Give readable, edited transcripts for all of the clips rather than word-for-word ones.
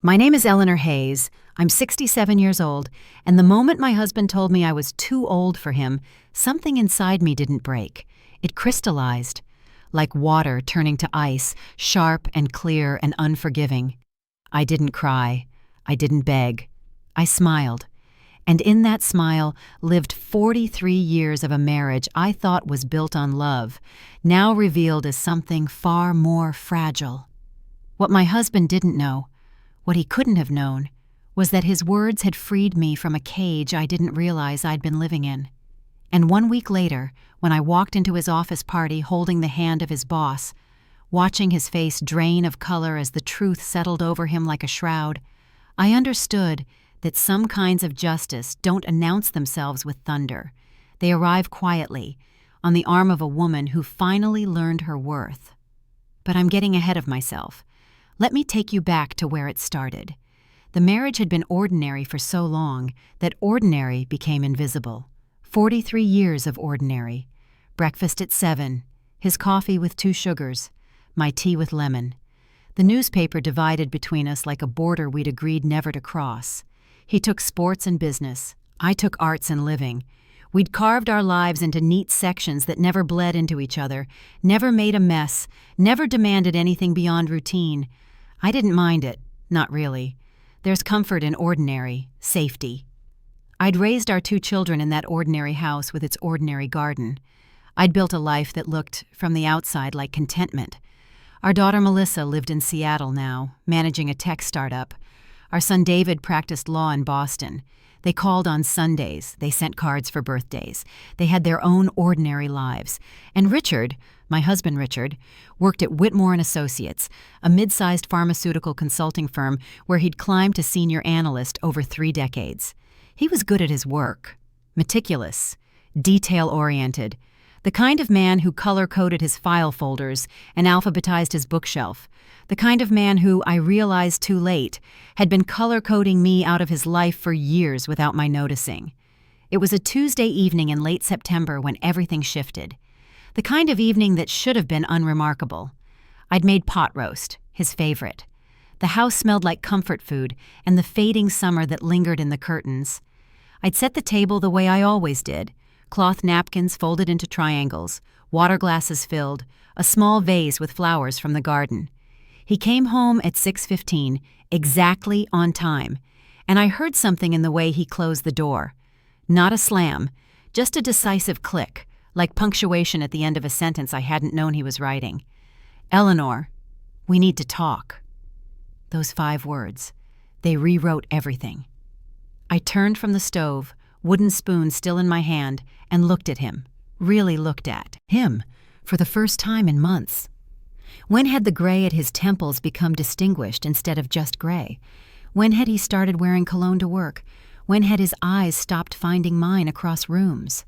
My name is Eleanor Hayes. I'm 67 years old, and the moment my husband told me I was too old for him, something inside me didn't break. It crystallized, like water turning to ice, sharp and clear and unforgiving. I didn't cry. I didn't beg. I smiled. And in that smile lived 43 years of a marriage I thought was built on love, now revealed as something far more fragile. What my husband didn't know, what he couldn't have known, was that his words had freed me from a cage I didn't realize I'd been living in. And 1 week later, when I walked into his office party holding the hand of his boss, watching his face drain of color as the truth settled over him like a shroud, I understood that some kinds of justice don't announce themselves with thunder. They arrive quietly, on the arm of a woman who finally learned her worth. But I'm getting ahead of myself. Let me take you back to where it started. The marriage had been ordinary for so long that ordinary became invisible. 43 years of ordinary. Breakfast at 7, his coffee with 2 sugars, my tea with lemon. The newspaper divided between us like a border we'd agreed never to cross. He took sports and business. I took arts and living. We'd carved our lives into neat sections that never bled into each other, never made a mess, never demanded anything beyond routine. I didn't mind it, not really. There's comfort in ordinary, safety. I'd raised our 2 children in that ordinary house with its ordinary garden. I'd built a life that looked, from the outside, like contentment. Our daughter Melissa lived in Seattle now, managing a tech startup. Our son David practiced law in Boston. They called on Sundays. They sent cards for birthdays. They had their own ordinary lives. And Richard, my husband Richard, worked at Whitmore & Associates, a mid-sized pharmaceutical consulting firm where he'd climbed to senior analyst over 3 decades. He was good at his work, meticulous, detail-oriented, the kind of man who color-coded his file folders and alphabetized his bookshelf, the kind of man who, I realized too late, had been color-coding me out of his life for years without my noticing. It was a Tuesday evening in late September when everything shifted. The kind of evening that should have been unremarkable. I'd made pot roast, his favorite. The house smelled like comfort food and the fading summer that lingered in the curtains. I'd set the table the way I always did, cloth napkins folded into triangles, water glasses filled, a small vase with flowers from the garden. He came home at 6:15, exactly on time, and I heard something in the way he closed the door. Not a slam, just a decisive click, like punctuation at the end of a sentence I hadn't known he was writing. "Eleanor, we need to talk." Those 5 words. They rewrote everything. I turned from the stove, wooden spoon still in my hand, and looked at him. Really looked at him, for the first time in months. When had the gray at his temples become distinguished instead of just gray? When had he started wearing cologne to work? When had his eyes stopped finding mine across rooms?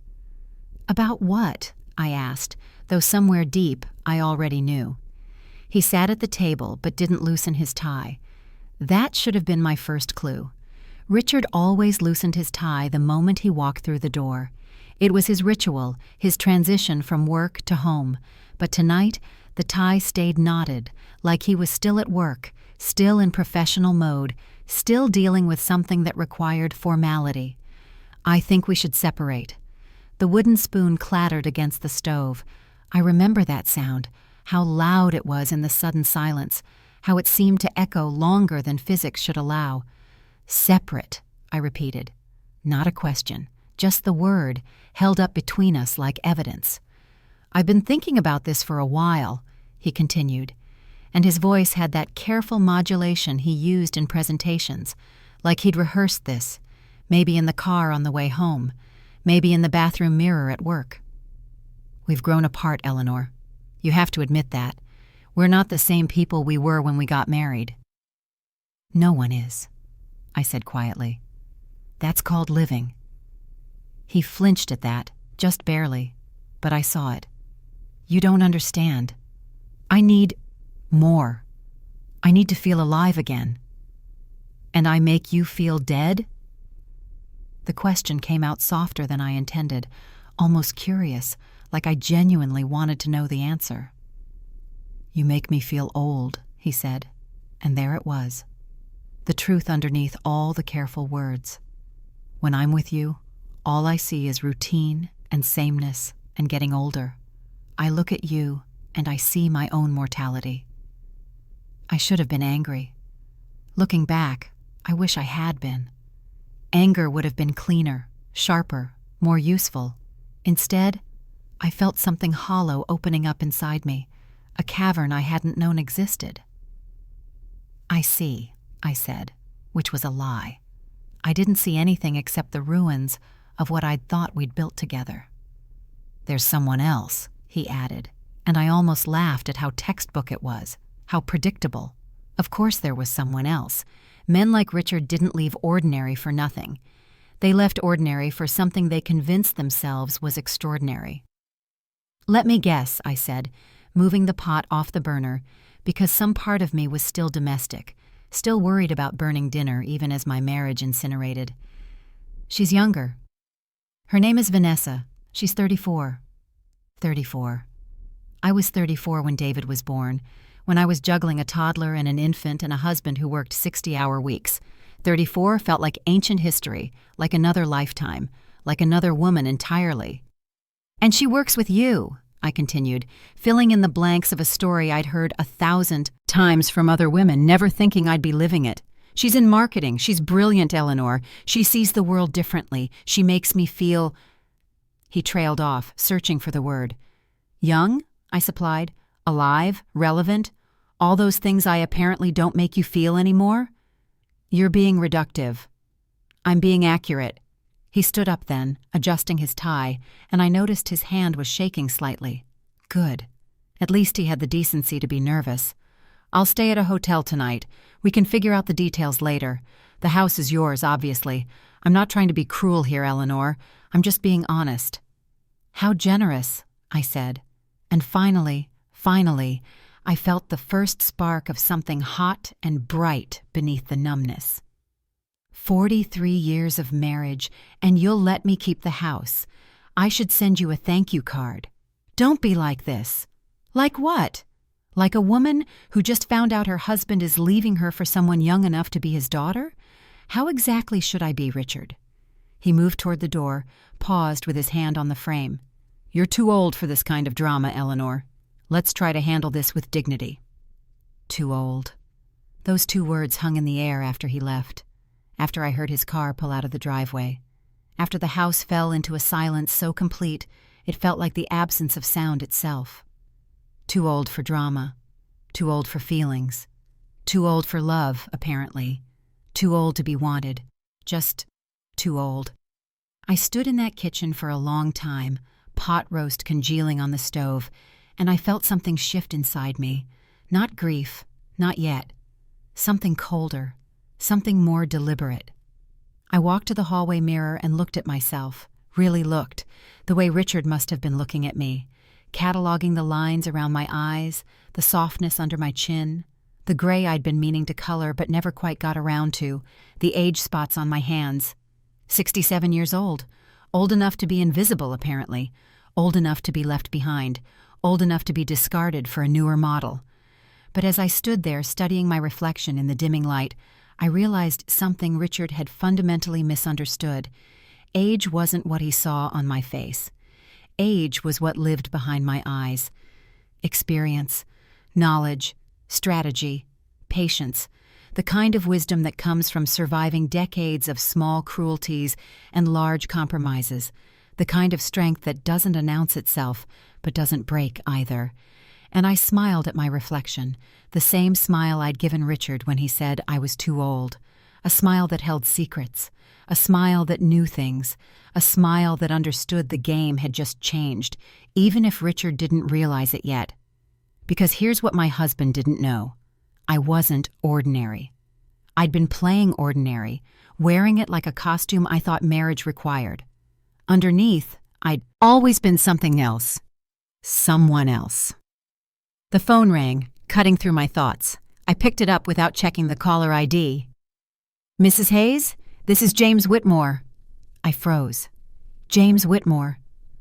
"About what?" I asked, though somewhere deep I already knew. He sat at the table but didn't loosen his tie. That should have been my first clue. Richard always loosened his tie the moment he walked through the door. It was his ritual, his transition from work to home. But tonight, the tie stayed knotted, like he was still at work, still in professional mode, still dealing with something that required formality. "I think we should separate." The wooden spoon clattered against the stove. I remember that sound, how loud it was in the sudden silence, how it seemed to echo longer than physics should allow. "Separate," I repeated. Not a question, just the word, held up between us like evidence. "I've been thinking about this for a while," he continued, and his voice had that careful modulation he used in presentations, like he'd rehearsed this, maybe in the car on the way home, maybe in the bathroom mirror at work. "We've grown apart, Eleanor. You have to admit that. We're not the same people we were when we got married." "No one is," I said quietly. "That's called living." He flinched at that, just barely, but I saw it. "You don't understand. I need more. I need to feel alive again." "And I make you feel dead?" The question came out softer than I intended, almost curious, like I genuinely wanted to know the answer. "You make me feel old," he said, and there it was. the truth underneath all the careful words. When I'm with you, all I see is routine and sameness and getting older. I look at you and I see my own mortality. I should have been angry. Looking back, I wish I had been. Anger would have been cleaner, sharper, more useful. Instead, I felt something hollow opening up inside me, a cavern I hadn't known existed. I see, I said, which was a lie. I didn't see anything except the ruins of what I'd thought we'd built together. There's someone else, he added, and I almost laughed at how textbook it was, how predictable. Of course there was someone else. Men like Richard didn't leave ordinary for nothing. They left ordinary for something they convinced themselves was extraordinary. Let me guess, I said, moving the pot off the burner, because some part of me was still domestic, still worried about burning dinner even as my marriage incinerated. She's younger. Her name is Vanessa. She's 34. 34. I was 34 when David was born, when I was juggling a toddler and an infant and a husband who worked 60-hour weeks. 34 felt like ancient history, like another lifetime, like another woman entirely. And she works with you, I continued, filling in the blanks of a story I'd heard 1,000 times from other women, never thinking I'd be living it. She's in marketing. She's brilliant, Eleanor. She sees the world differently. She makes me feel... He trailed off, searching for the word. Young? I supplied. Alive? Relevant? All those things I apparently don't make you feel anymore? You're being reductive. I'm being accurate. He stood up then, adjusting his tie, and I noticed his hand was shaking slightly. Good. At least he had the decency to be nervous. I'll stay at a hotel tonight. We can figure out the details later. The house is yours, obviously. I'm not trying to be cruel here, Eleanor. I'm just being honest. How generous, I said. And finally, I felt the first spark of something hot and bright beneath the numbness. 43 years of marriage, and you'll let me keep the house. I should send you a thank you card. Don't be like this. Like what? Like a woman who just found out her husband is leaving her for someone young enough to be his daughter? How exactly should I be, Richard? He moved toward the door, paused with his hand on the frame. You're too old for this kind of drama, Eleanor. Let's try to handle this with dignity. Too old. Those two words hung in the air after he left, after I heard his car pull out of the driveway, after the house fell into a silence so complete it felt like the absence of sound itself. Too old for drama. Too old for feelings. Too old for love, apparently. Too old to be wanted. Just too old. I stood in that kitchen for a long time, pot roast congealing on the stove, and I felt something shift inside me. Not grief, not yet. Something colder, something more deliberate. I walked to the hallway mirror and looked at myself, really looked, the way Richard must have been looking at me, cataloging the lines around my eyes, the softness under my chin, the gray I'd been meaning to color but never quite got around to, the age spots on my hands. 67 years old enough to be invisible, apparently, old enough to be left behind, old enough to be discarded for a newer model. But as I stood there studying my reflection in the dimming light, I realized something Richard had fundamentally misunderstood. Age wasn't what he saw on my face. Age was what lived behind my eyes. Experience, knowledge, strategy, patience, the kind of wisdom that comes from surviving decades of small cruelties and large compromises, the kind of strength that doesn't announce itself but doesn't break either. And I smiled at my reflection, the same smile I'd given Richard when he said I was too old, a smile that held secrets, a smile that knew things, a smile that understood the game had just changed, even if Richard didn't realize it yet. Because here's what my husband didn't know. I wasn't ordinary. I'd been playing ordinary, wearing it like a costume I thought marriage required. Underneath, I'd always been something else. Someone else. The phone rang, cutting through my thoughts. I picked it up without checking the caller ID. Mrs. Hayes, this is James Whitmore. I froze. James Whitmore,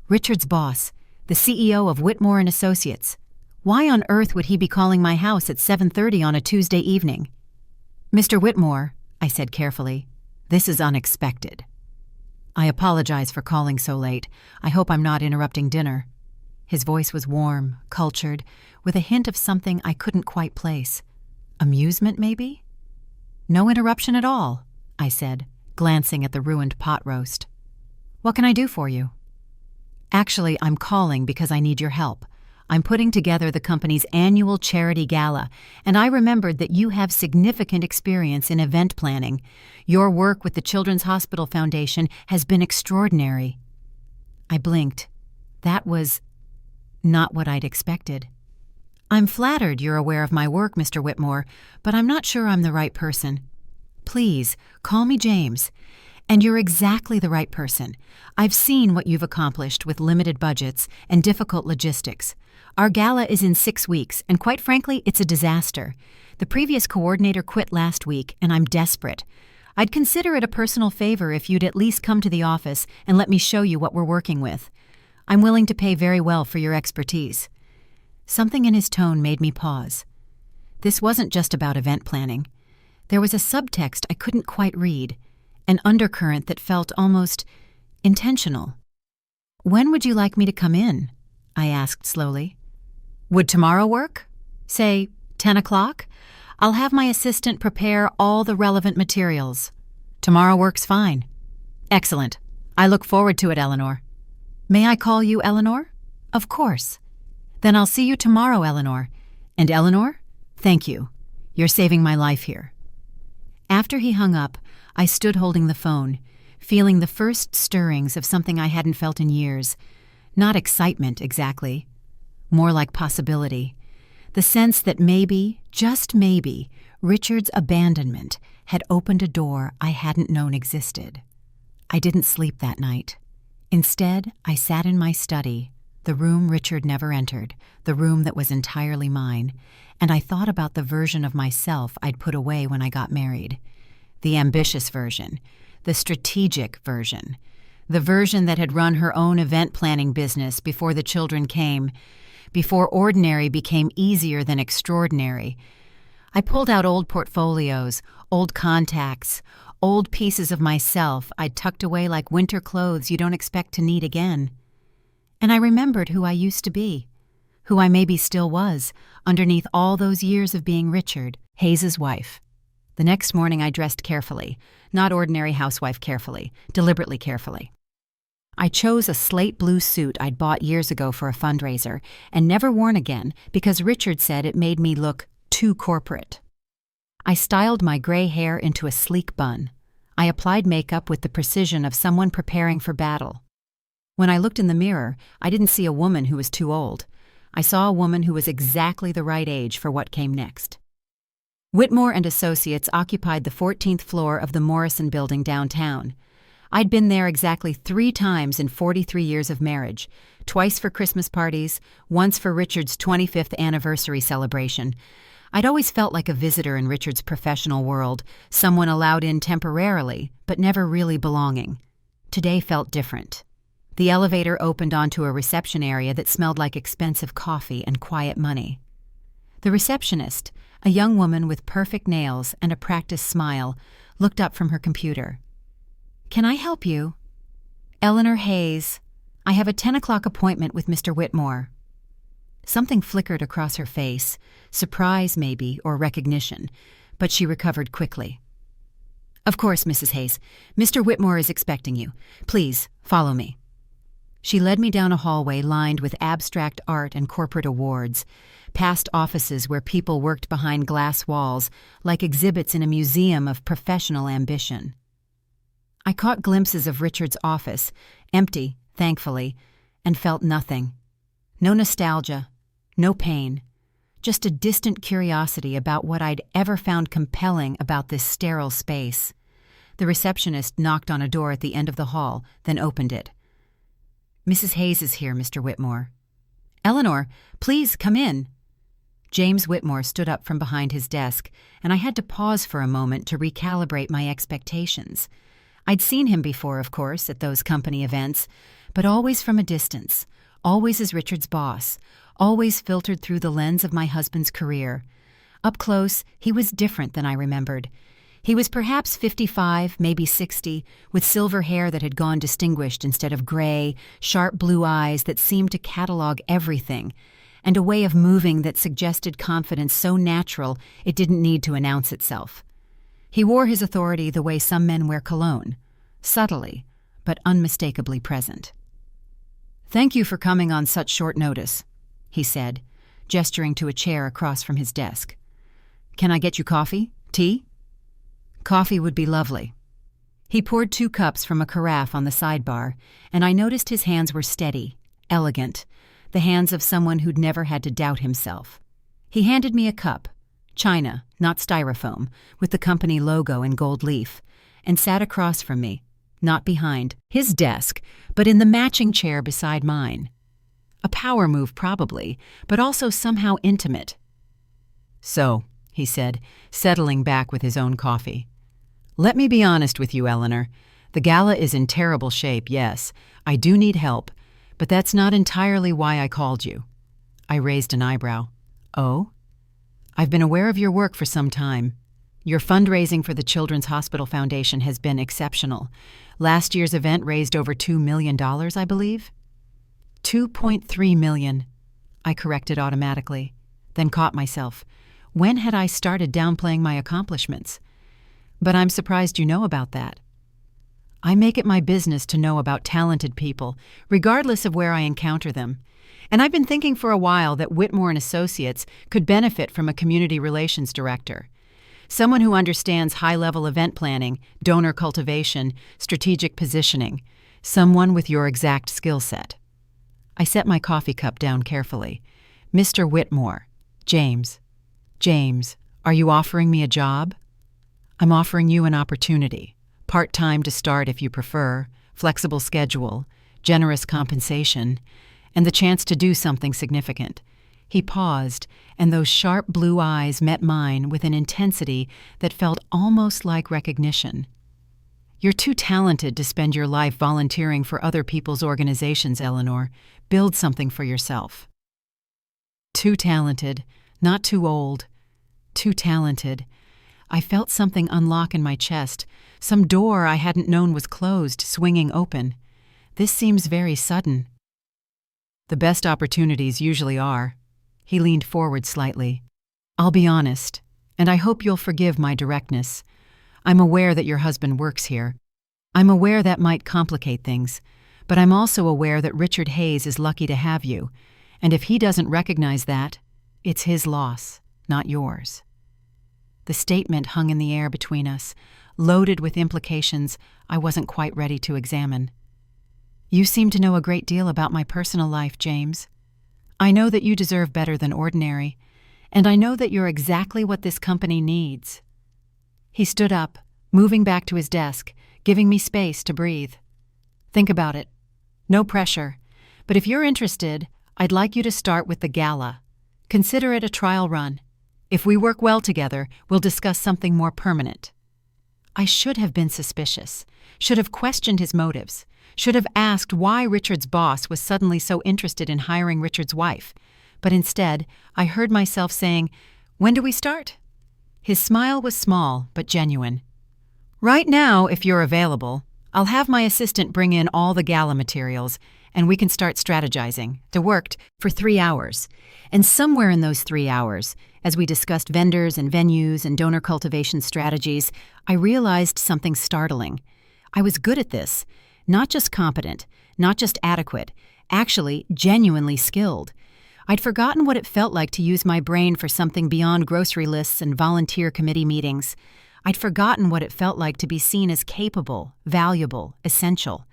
Richard's boss, the CEO of Whitmore and Associates. Why on earth would he be calling my house at 7:30 on a Tuesday evening? Mr. Whitmore, I said carefully, this is unexpected. I apologize for calling so late. I hope I'm not interrupting dinner. His voice was warm, cultured, with a hint of something I couldn't quite place. Amusement, maybe? No interruption at all, I said, glancing at the ruined pot roast. What can I do for you? Actually, I'm calling because I need your help. I'm putting together the company's annual charity gala, and I remembered that you have significant experience in event planning. Your work with the Children's Hospital Foundation has been extraordinary. I blinked. That was not what I'd expected. I'm flattered you're aware of my work, Mr. Whitmore, but I'm not sure I'm the right person. Please, call me James. And you're exactly the right person. I've seen what you've accomplished with limited budgets and difficult logistics. Our gala is in 6 weeks, and quite frankly, it's a disaster. The previous coordinator quit last week, and I'm desperate. I'd consider it a personal favor if you'd at least come to the office and let me show you what we're working with. I'm willing to pay very well for your expertise. Something in his tone made me pause. This wasn't just about event planning. There was a subtext I couldn't quite read, an undercurrent that felt almost intentional. When would you like me to come in? I asked slowly. Would tomorrow work? Say 10 o'clock? I'll have my assistant prepare all the relevant materials. Tomorrow works fine. Excellent. I look forward to it, Eleanor. May I call you Eleanor? Of course. Then I'll see you tomorrow, Eleanor. And Eleanor, thank you. You're saving my life here. After he hung up, I stood holding the phone, feeling the first stirrings of something I hadn't felt in years. Not excitement, exactly. More like possibility. The sense that maybe, just maybe, Richard's abandonment had opened a door I hadn't known existed. I didn't sleep that night. Instead, I sat in my study, the room Richard never entered, the room that was entirely mine, and I thought about the version of myself I'd put away when I got married. The ambitious version, the strategic version, the version that had run her own event planning business before the children came, before ordinary became easier than extraordinary. I pulled out old portfolios, old contacts, old pieces of myself I'd tucked away like winter clothes you don't expect to need again. And I remembered who I used to be, who I maybe still was, underneath all those years of being Richard, Hayes's wife. The next morning I dressed carefully, not ordinary housewife carefully, deliberately carefully. I chose a slate blue suit I'd bought years ago for a fundraiser and never worn again because Richard said it made me look too corporate. I styled my gray hair into a sleek bun. I applied makeup with the precision of someone preparing for battle. When I looked in the mirror, I didn't see a woman who was too old. I saw a woman who was exactly the right age for what came next. Whitmore and Associates occupied the 14th floor of the Morrison Building downtown. I'd been there exactly 3 times in 43 years of marriage, twice for Christmas parties, once for Richard's 25th anniversary celebration. I'd always felt like a visitor in Richard's professional world, someone allowed in temporarily, but never really belonging. Today felt different. The elevator opened onto a reception area that smelled like expensive coffee and quiet money. The receptionist, a young woman with perfect nails and a practiced smile, looked up from her computer. Can I help you? Eleanor Hayes. I have a 10 o'clock appointment with Mr. Whitmore. Something flickered across her face, surprise maybe, or recognition, but she recovered quickly. Of course, Mrs. Hayes. Mr. Whitmore is expecting you. Please, follow me. She led me down a hallway lined with abstract art and corporate awards, past offices where people worked behind glass walls like exhibits in a museum of professional ambition. I caught glimpses of Richard's office, empty, thankfully, and felt nothing. No nostalgia, no pain, just a distant curiosity about what I'd ever found compelling about this sterile space. The receptionist knocked on a door at the end of the hall, then opened it. Mrs. Hayes is here, Mr. Whitmore. Eleanor, please come in. James Whitmore stood up from behind his desk, and I had to pause for a moment to recalibrate my expectations. I'd seen him before, of course, at those company events, but always from a distance, always as Richard's boss, always filtered through the lens of my husband's career. Up close, he was different than I remembered. He was perhaps 55, maybe 60, with silver hair that had gone distinguished instead of gray, sharp blue eyes that seemed to catalog everything, and a way of moving that suggested confidence so natural it didn't need to announce itself. He wore his authority the way some men wear cologne, subtly, but unmistakably present. "Thank you for coming on such short notice," he said, gesturing to a chair across from his desk. "Can I get you coffee? Tea?" "Coffee would be lovely." He poured 2 cups from a carafe on the sidebar, and I noticed his hands were steady, elegant, the hands of someone who'd never had to doubt himself. He handed me a cup, china, not styrofoam, with the company logo in gold leaf, and sat across from me, not behind his desk, but in the matching chair beside mine. A power move probably, but also somehow intimate. "So," he said, settling back with his own coffee. "Let me be honest with you, Eleanor. The gala is in terrible shape, yes. I do need help, but that's not entirely why I called you." I raised an eyebrow. "Oh?" "I've been aware of your work for some time. Your fundraising for the Children's Hospital Foundation has been exceptional. Last year's event raised over $2 million, I believe?" $2.3 million, I corrected automatically, then caught myself. When had I started downplaying my accomplishments? "But I'm surprised you know about that." "I make it my business to know about talented people, regardless of where I encounter them. And I've been thinking for a while that Whitmore and Associates could benefit from a community relations director. Someone who understands high-level event planning, donor cultivation, strategic positioning. Someone with your exact skill set." I set my coffee cup down carefully. "Mr. Whitmore. James. James, are you offering me a job?" "I'm offering you an opportunity. Part-time to start if you prefer, flexible schedule, generous compensation, and the chance to do something significant." He paused, and those sharp blue eyes met mine with an intensity that felt almost like recognition. "You're too talented to spend your life volunteering for other people's organizations, Eleanor. Build something for yourself." Too talented, not too old. Too talented. I felt something unlock in my chest, some door I hadn't known was closed, swinging open. This seems very sudden. "The best opportunities usually are." He leaned forward slightly. "I'll be honest, and I hope you'll forgive my directness. I'm aware that your husband works here. I'm aware that might complicate things, but I'm also aware that Richard Hayes is lucky to have you, and if he doesn't recognize that, it's his loss, not yours." The statement hung in the air between us, loaded with implications I wasn't quite ready to examine. "You seem to know a great deal about my personal life, James. I know that you deserve better than ordinary, and I know that you're exactly what this company needs." He stood up, moving back to his desk, giving me space to breathe. "Think about it. No pressure. But if you're interested, I'd like you to start with the gala. Consider it a trial run. If we work well together, we'll discuss something more permanent." I should have been suspicious, should have questioned his motives, should have asked why Richard's boss was suddenly so interested in hiring Richard's wife. But instead, I heard myself saying, "When do we start?" His smile was small, but genuine. "Right now, if you're available, I'll have my assistant bring in all the gala materials, and we can start strategizing." It worked for 3 hours. And somewhere in those 3 hours, as we discussed vendors and venues and donor cultivation strategies, I realized something startling. I was good at this. Not just competent, not just adequate, actually genuinely skilled. I'd forgotten what it felt like to use my brain for something beyond grocery lists and volunteer committee meetings. I'd forgotten what it felt like to be seen as capable, valuable, essential.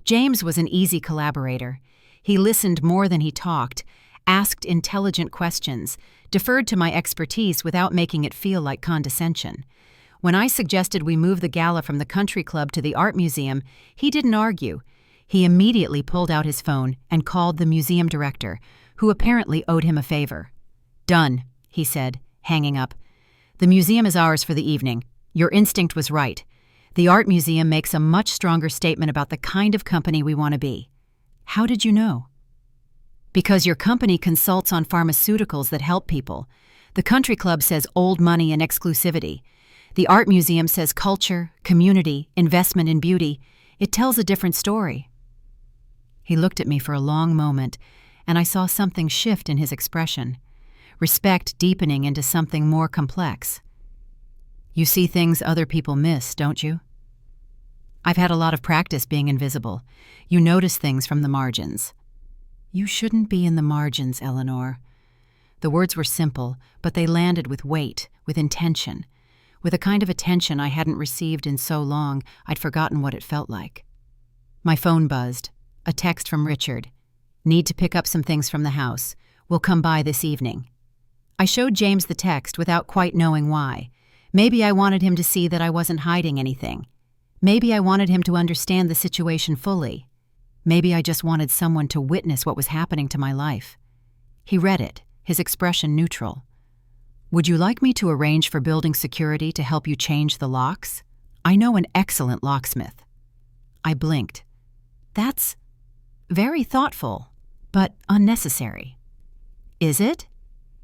James was an easy collaborator. He listened more than he talked, asked intelligent questions, deferred to my expertise without making it feel like condescension. When I suggested we move the gala from the country club to the art museum, he didn't argue. He immediately pulled out his phone and called the museum director, who apparently owed him a favor. "Done," he said, hanging up. "The museum is ours for the evening. Your instinct was right. The art museum makes a much stronger statement about the kind of company we want to be." "How did you know?" "Because your company consults on pharmaceuticals that help people. The country club says old money and exclusivity. The art museum says culture, community, investment in beauty. It tells a different story. He looked at me for a long moment, and I saw something shift in his expression, respect deepening into something more complex. You see things other people miss, don't you? I've had a lot of practice being invisible. You notice things from the margins. You shouldn't be in the margins, Eleanor. The words were simple, but they landed with weight, with intention, with a kind of attention I hadn't received in so long I'd forgotten what it felt like. My phone buzzed. A text from Richard. Need to pick up some things from the house. We'll come by this evening. I showed James the text without quite knowing why. Maybe I wanted him to see that I wasn't hiding anything. Maybe I wanted him to understand the situation fully. Maybe I just wanted someone to witness what was happening to my life. He read it, his expression neutral. Would you like me to arrange for building security to help you change the locks? I know an excellent locksmith. I blinked. That's very thoughtful, but unnecessary. Is it?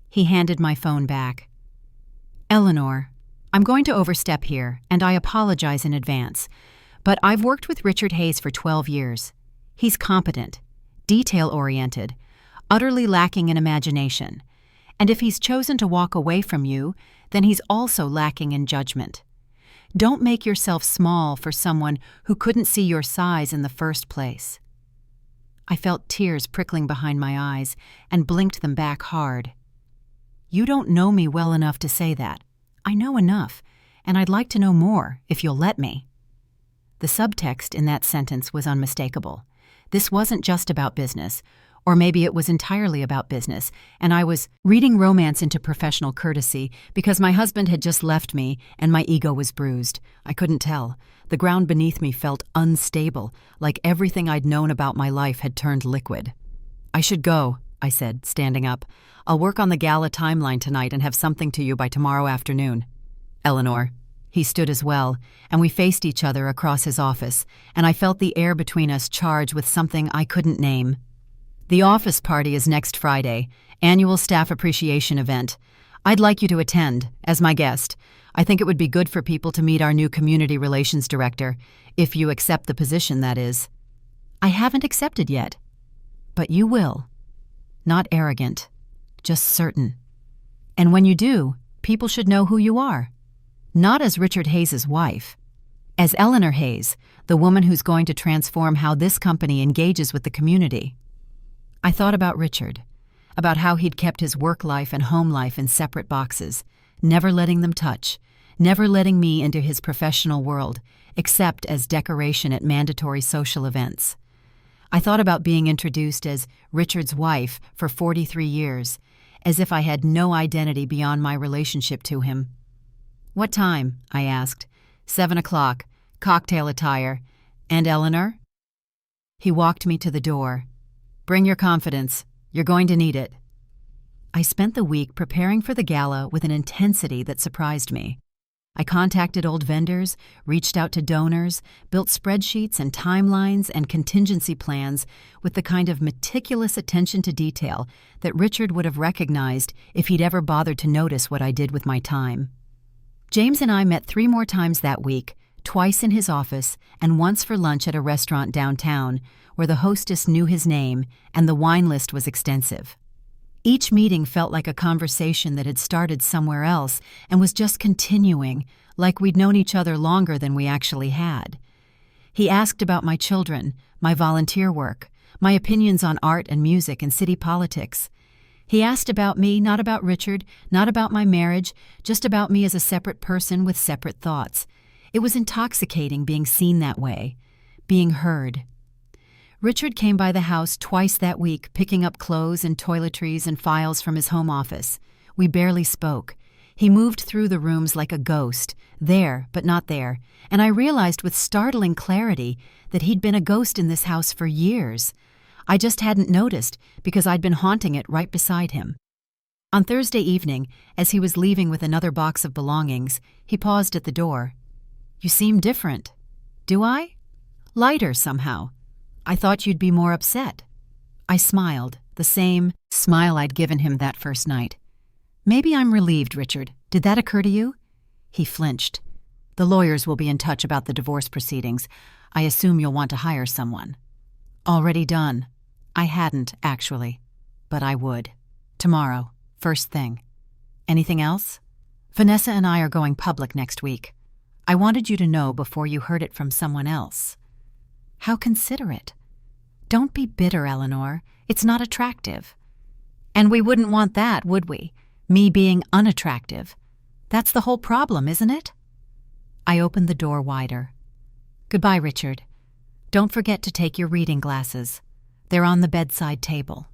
He handed my phone back. Eleanor, I'm going to overstep here, and I apologize in advance, but I've worked with Richard Hayes for 12 years. He's competent, detail-oriented, utterly lacking in imagination, and if he's chosen to walk away from you, then he's also lacking in judgment. Don't make yourself small for someone who couldn't see your size in the first place. I felt tears prickling behind my eyes and blinked them back hard. You don't know me well enough to say that. I know enough, and I'd like to know more, if you'll let me. The subtext in that sentence was unmistakable. This wasn't just about business, or maybe it was entirely about business, and I was reading romance into professional courtesy because my husband had just left me and my ego was bruised. I couldn't tell. The ground beneath me felt unstable, like everything I'd known about my life had turned liquid. I should go, I said, standing up. I'll work on the gala timeline tonight and have something to you by tomorrow afternoon. Eleanor. He stood as well, and we faced each other across his office, and I felt the air between us charged with something I couldn't name. The office party is next Friday, annual staff appreciation event. I'd like you to attend, as my guest. I think it would be good for people to meet our new community relations director, if you accept the position, that is. I haven't accepted yet. But you will. Not arrogant, just certain. And when you do, people should know who you are. Not as Richard Hayes' wife. As Eleanor Hayes, the woman who's going to transform how this company engages with the community. I thought about Richard, about how he'd kept his work life and home life in separate boxes, never letting them touch, never letting me into his professional world, except as decoration at mandatory social events. I thought about being introduced as Richard's wife for 43 years, as if I had no identity beyond my relationship to him. What time? I asked. 7 o'clock, cocktail attire. And Eleanor? He walked me to the door. Bring your confidence. You're going to need it. I spent the week preparing for the gala with an intensity that surprised me. I contacted old vendors, reached out to donors, built spreadsheets and timelines and contingency plans with the kind of meticulous attention to detail that Richard would have recognized if he'd ever bothered to notice what I did with my time. James and I met 3 more times that week, twice in his office and once for lunch at a restaurant downtown, where the hostess knew his name and the wine list was extensive. Each meeting felt like a conversation that had started somewhere else and was just continuing, like we'd known each other longer than we actually had. He asked about my children, my volunteer work, my opinions on art and music and city politics. He asked about me, not about Richard, not about my marriage, just about me as a separate person with separate thoughts. It was intoxicating being seen that way, being heard. Richard came by the house twice that week, picking up clothes and toiletries and files from his home office. We barely spoke. He moved through the rooms like a ghost, there but not there, and I realized with startling clarity that he'd been a ghost in this house for years. I just hadn't noticed because I'd been haunting it right beside him. On Thursday evening, as he was leaving with another box of belongings, he paused at the door. You seem different. Do I? Lighter somehow. I thought you'd be more upset. I smiled, the same smile I'd given him that first night. Maybe I'm relieved, Richard. Did that occur to you? He flinched. The lawyers will be in touch about the divorce proceedings. I assume you'll want to hire someone. Already done. I hadn't, actually. But I would. Tomorrow. First thing. Anything else? Vanessa and I are going public next week. I wanted you to know before you heard it from someone else. How considerate. Don't be bitter, Eleanor. It's not attractive. And we wouldn't want that, would we? Me being unattractive. That's the whole problem, isn't it? I opened the door wider. Goodbye, Richard. Don't forget to take your reading glasses. They're on the bedside table.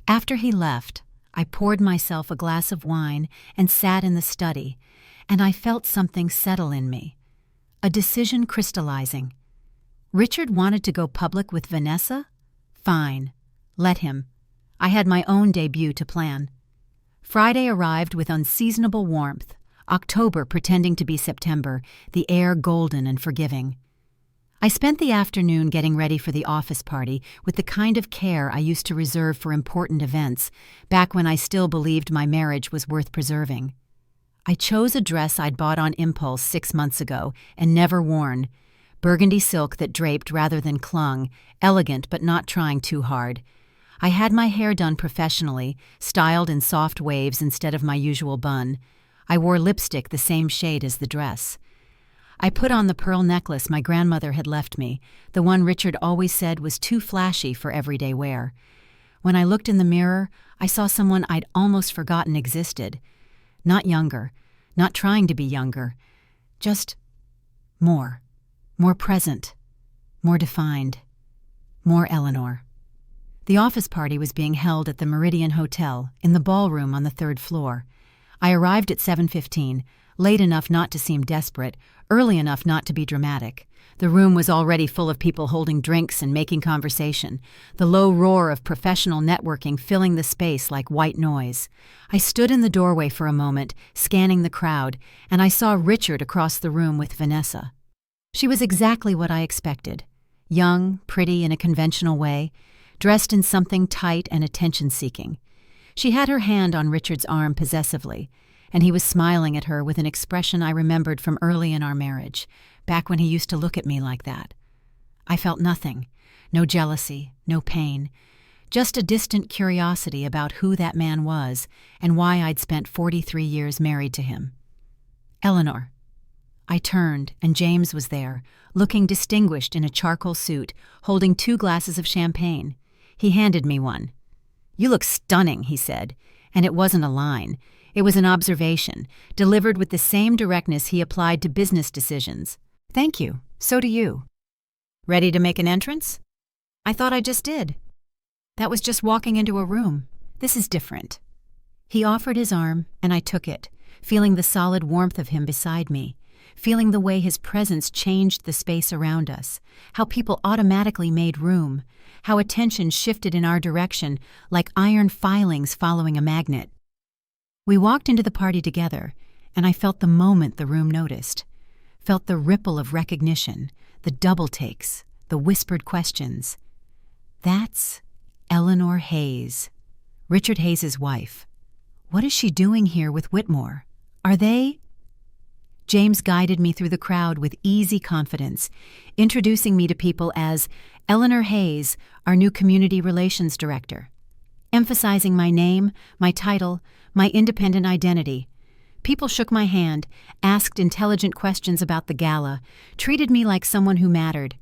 After he left, I poured myself a glass of wine and sat in the study, and I felt something settle in me. A decision crystallizing. Richard wanted to go public with Vanessa? Fine. Let him. I had my own debut to plan. Friday arrived with unseasonable warmth, October pretending to be September, the air golden and forgiving. I spent the afternoon getting ready for the office party with the kind of care I used to reserve for important events, back when I still believed my marriage was worth preserving. I chose a dress I'd bought on impulse 6 months ago and never worn, burgundy silk that draped rather than clung, elegant but not trying too hard. I had my hair done professionally, styled in soft waves instead of my usual bun. I wore lipstick the same shade as the dress. I put on the pearl necklace my grandmother had left me, the one Richard always said was too flashy for everyday wear. When I looked in the mirror, I saw someone I'd almost forgotten existed. Not younger, not trying to be younger, just more present, more defined, more Eleanor. The office party was being held at the Meridian Hotel, in the ballroom on the 3rd floor. I arrived at 7:15, late enough not to seem desperate, early enough not to be dramatic. The room was already full of people holding drinks and making conversation, the low roar of professional networking filling the space like white noise. I stood in the doorway for a moment, scanning the crowd, and I saw Richard across the room with Vanessa. She was exactly what I expected. Young, pretty in a conventional way, dressed in something tight and attention-seeking. She had her hand on Richard's arm possessively, and he was smiling at her with an expression I remembered from early in our marriage, back when he used to look at me like that. I felt nothing, no jealousy, no pain, just a distant curiosity about who that man was and why I'd spent 43 years married to him. Eleanor. I turned, and James was there, looking distinguished in a charcoal suit, holding 2 glasses of champagne. He handed me one. "You look stunning," he said, and it wasn't a line. It was an observation, delivered with the same directness he applied to business decisions. "Thank you. So do you." "Ready to make an entrance?" "I thought I just did." "That was just walking into a room. This is different." He offered his arm, and I took it, feeling the solid warmth of him beside me, feeling the way his presence changed the space around us, how people automatically made room, how attention shifted in our direction like iron filings following a magnet. We walked into the party together, and I felt the moment the room noticed, felt the ripple of recognition, the double takes, the whispered questions. That's Eleanor Hayes, Richard Hayes' wife. What is she doing here with Whitmore? Are they... James guided me through the crowd with easy confidence, introducing me to people as Eleanor Hayes, our new Community Relations Director, emphasizing my name, my title, my independent identity. People shook my hand, asked intelligent questions about the gala, treated me like someone who mattered.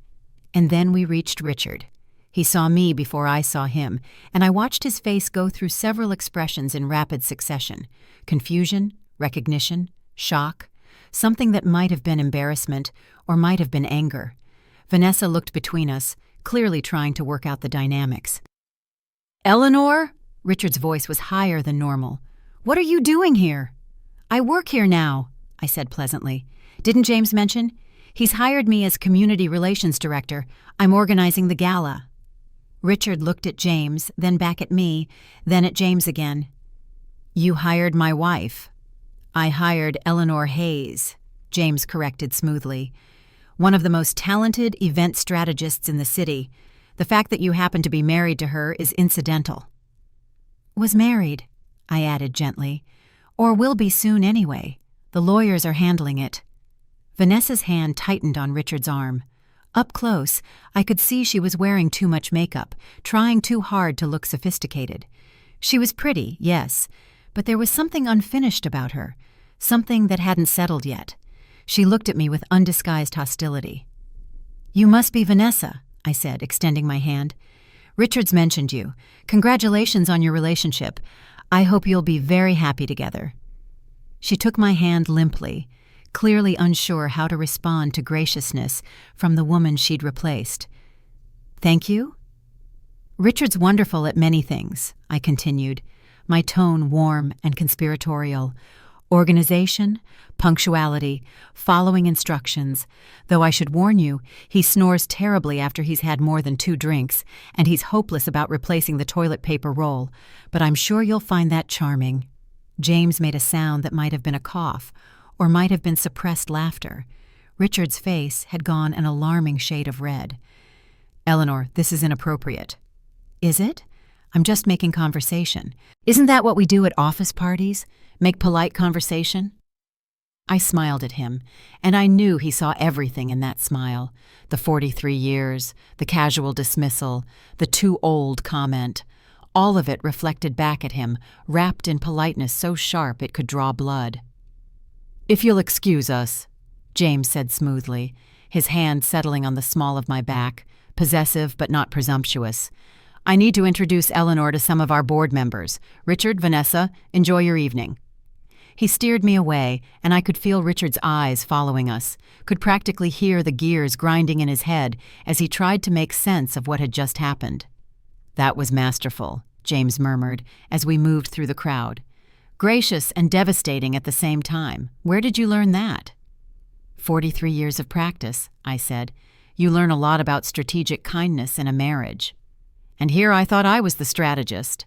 And then we reached Richard. He saw me before I saw him, and I watched his face go through several expressions in rapid succession: confusion, recognition, shock, something that might have been embarrassment or might have been anger. Vanessa looked between us, clearly trying to work out the dynamics. "Eleanor?" Richard's voice was higher than normal. "What are you doing here?" "I work here now," I said pleasantly. "Didn't James mention? He's hired me as Community Relations Director. I'm organizing the gala." Richard looked at James, then back at me, then at James again. "You hired my wife." "I hired Eleanor Hayes," James corrected smoothly. "One of the most talented event strategists in the city. The fact that you happen to be married to her is incidental." "Was married," I added gently. Or will be soon anyway. The lawyers are handling it. Vanessa's hand tightened on Richard's arm. Up close, I could see she was wearing too much makeup, trying too hard to look sophisticated. She was pretty, yes, but there was something unfinished about her, something that hadn't settled yet. She looked at me with undisguised hostility. You must be Vanessa, I said, extending my hand. Richard's mentioned you. Congratulations on your relationship. I hope you'll be very happy together. She took my hand limply, clearly unsure how to respond to graciousness from the woman she'd replaced. Thank you? Richard's wonderful at many things, I continued, my tone warm and conspiratorial. Organization, punctuality, following instructions. Though I should warn you, he snores terribly after he's had more than 2 drinks, and he's hopeless about replacing the toilet paper roll, but I'm sure you'll find that charming. James made a sound that might have been a cough, or might have been suppressed laughter. Richard's face had gone an alarming shade of red. Eleanor, this is inappropriate. Is it? I'm just making conversation. Isn't that what we do at office parties? Make polite conversation? I smiled at him, and I knew he saw everything in that smile. The 43 years, the casual dismissal, the too old comment. All of it reflected back at him, wrapped in politeness so sharp it could draw blood. If you'll excuse us, James said smoothly, his hand settling on the small of my back, possessive but not presumptuous. I need to introduce Eleanor to some of our board members. Richard, Vanessa, enjoy your evening. He steered me away, and I could feel Richard's eyes following us, could practically hear the gears grinding in his head as he tried to make sense of what had just happened. That was masterful, James murmured, as we moved through the crowd. Gracious and devastating at the same time. Where did you learn that? 43 years of practice, I said. You learn a lot about strategic kindness in a marriage. And here I thought I was the strategist.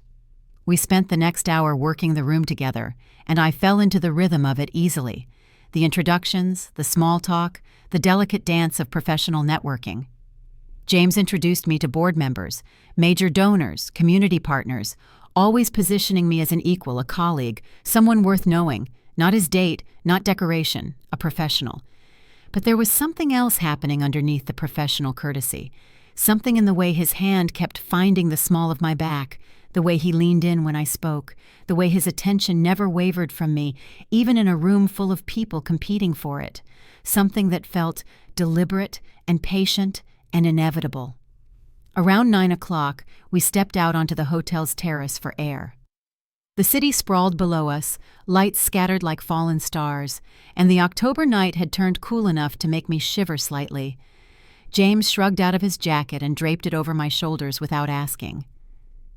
We spent the next hour working the room together, and I fell into the rhythm of it easily. The introductions, the small talk, the delicate dance of professional networking. James introduced me to board members, major donors, community partners, always positioning me as an equal, a colleague, someone worth knowing, not his date, not decoration, a professional. But there was something else happening underneath the professional courtesy, something in the way his hand kept finding the small of my back, the way he leaned in when I spoke, the way his attention never wavered from me, even in a room full of people competing for it, something that felt deliberate and patient and inevitable. Around 9 o'clock, we stepped out onto the hotel's terrace for air. The city sprawled below us, lights scattered like fallen stars, and the October night had turned cool enough to make me shiver slightly. James shrugged out of his jacket and draped it over my shoulders without asking.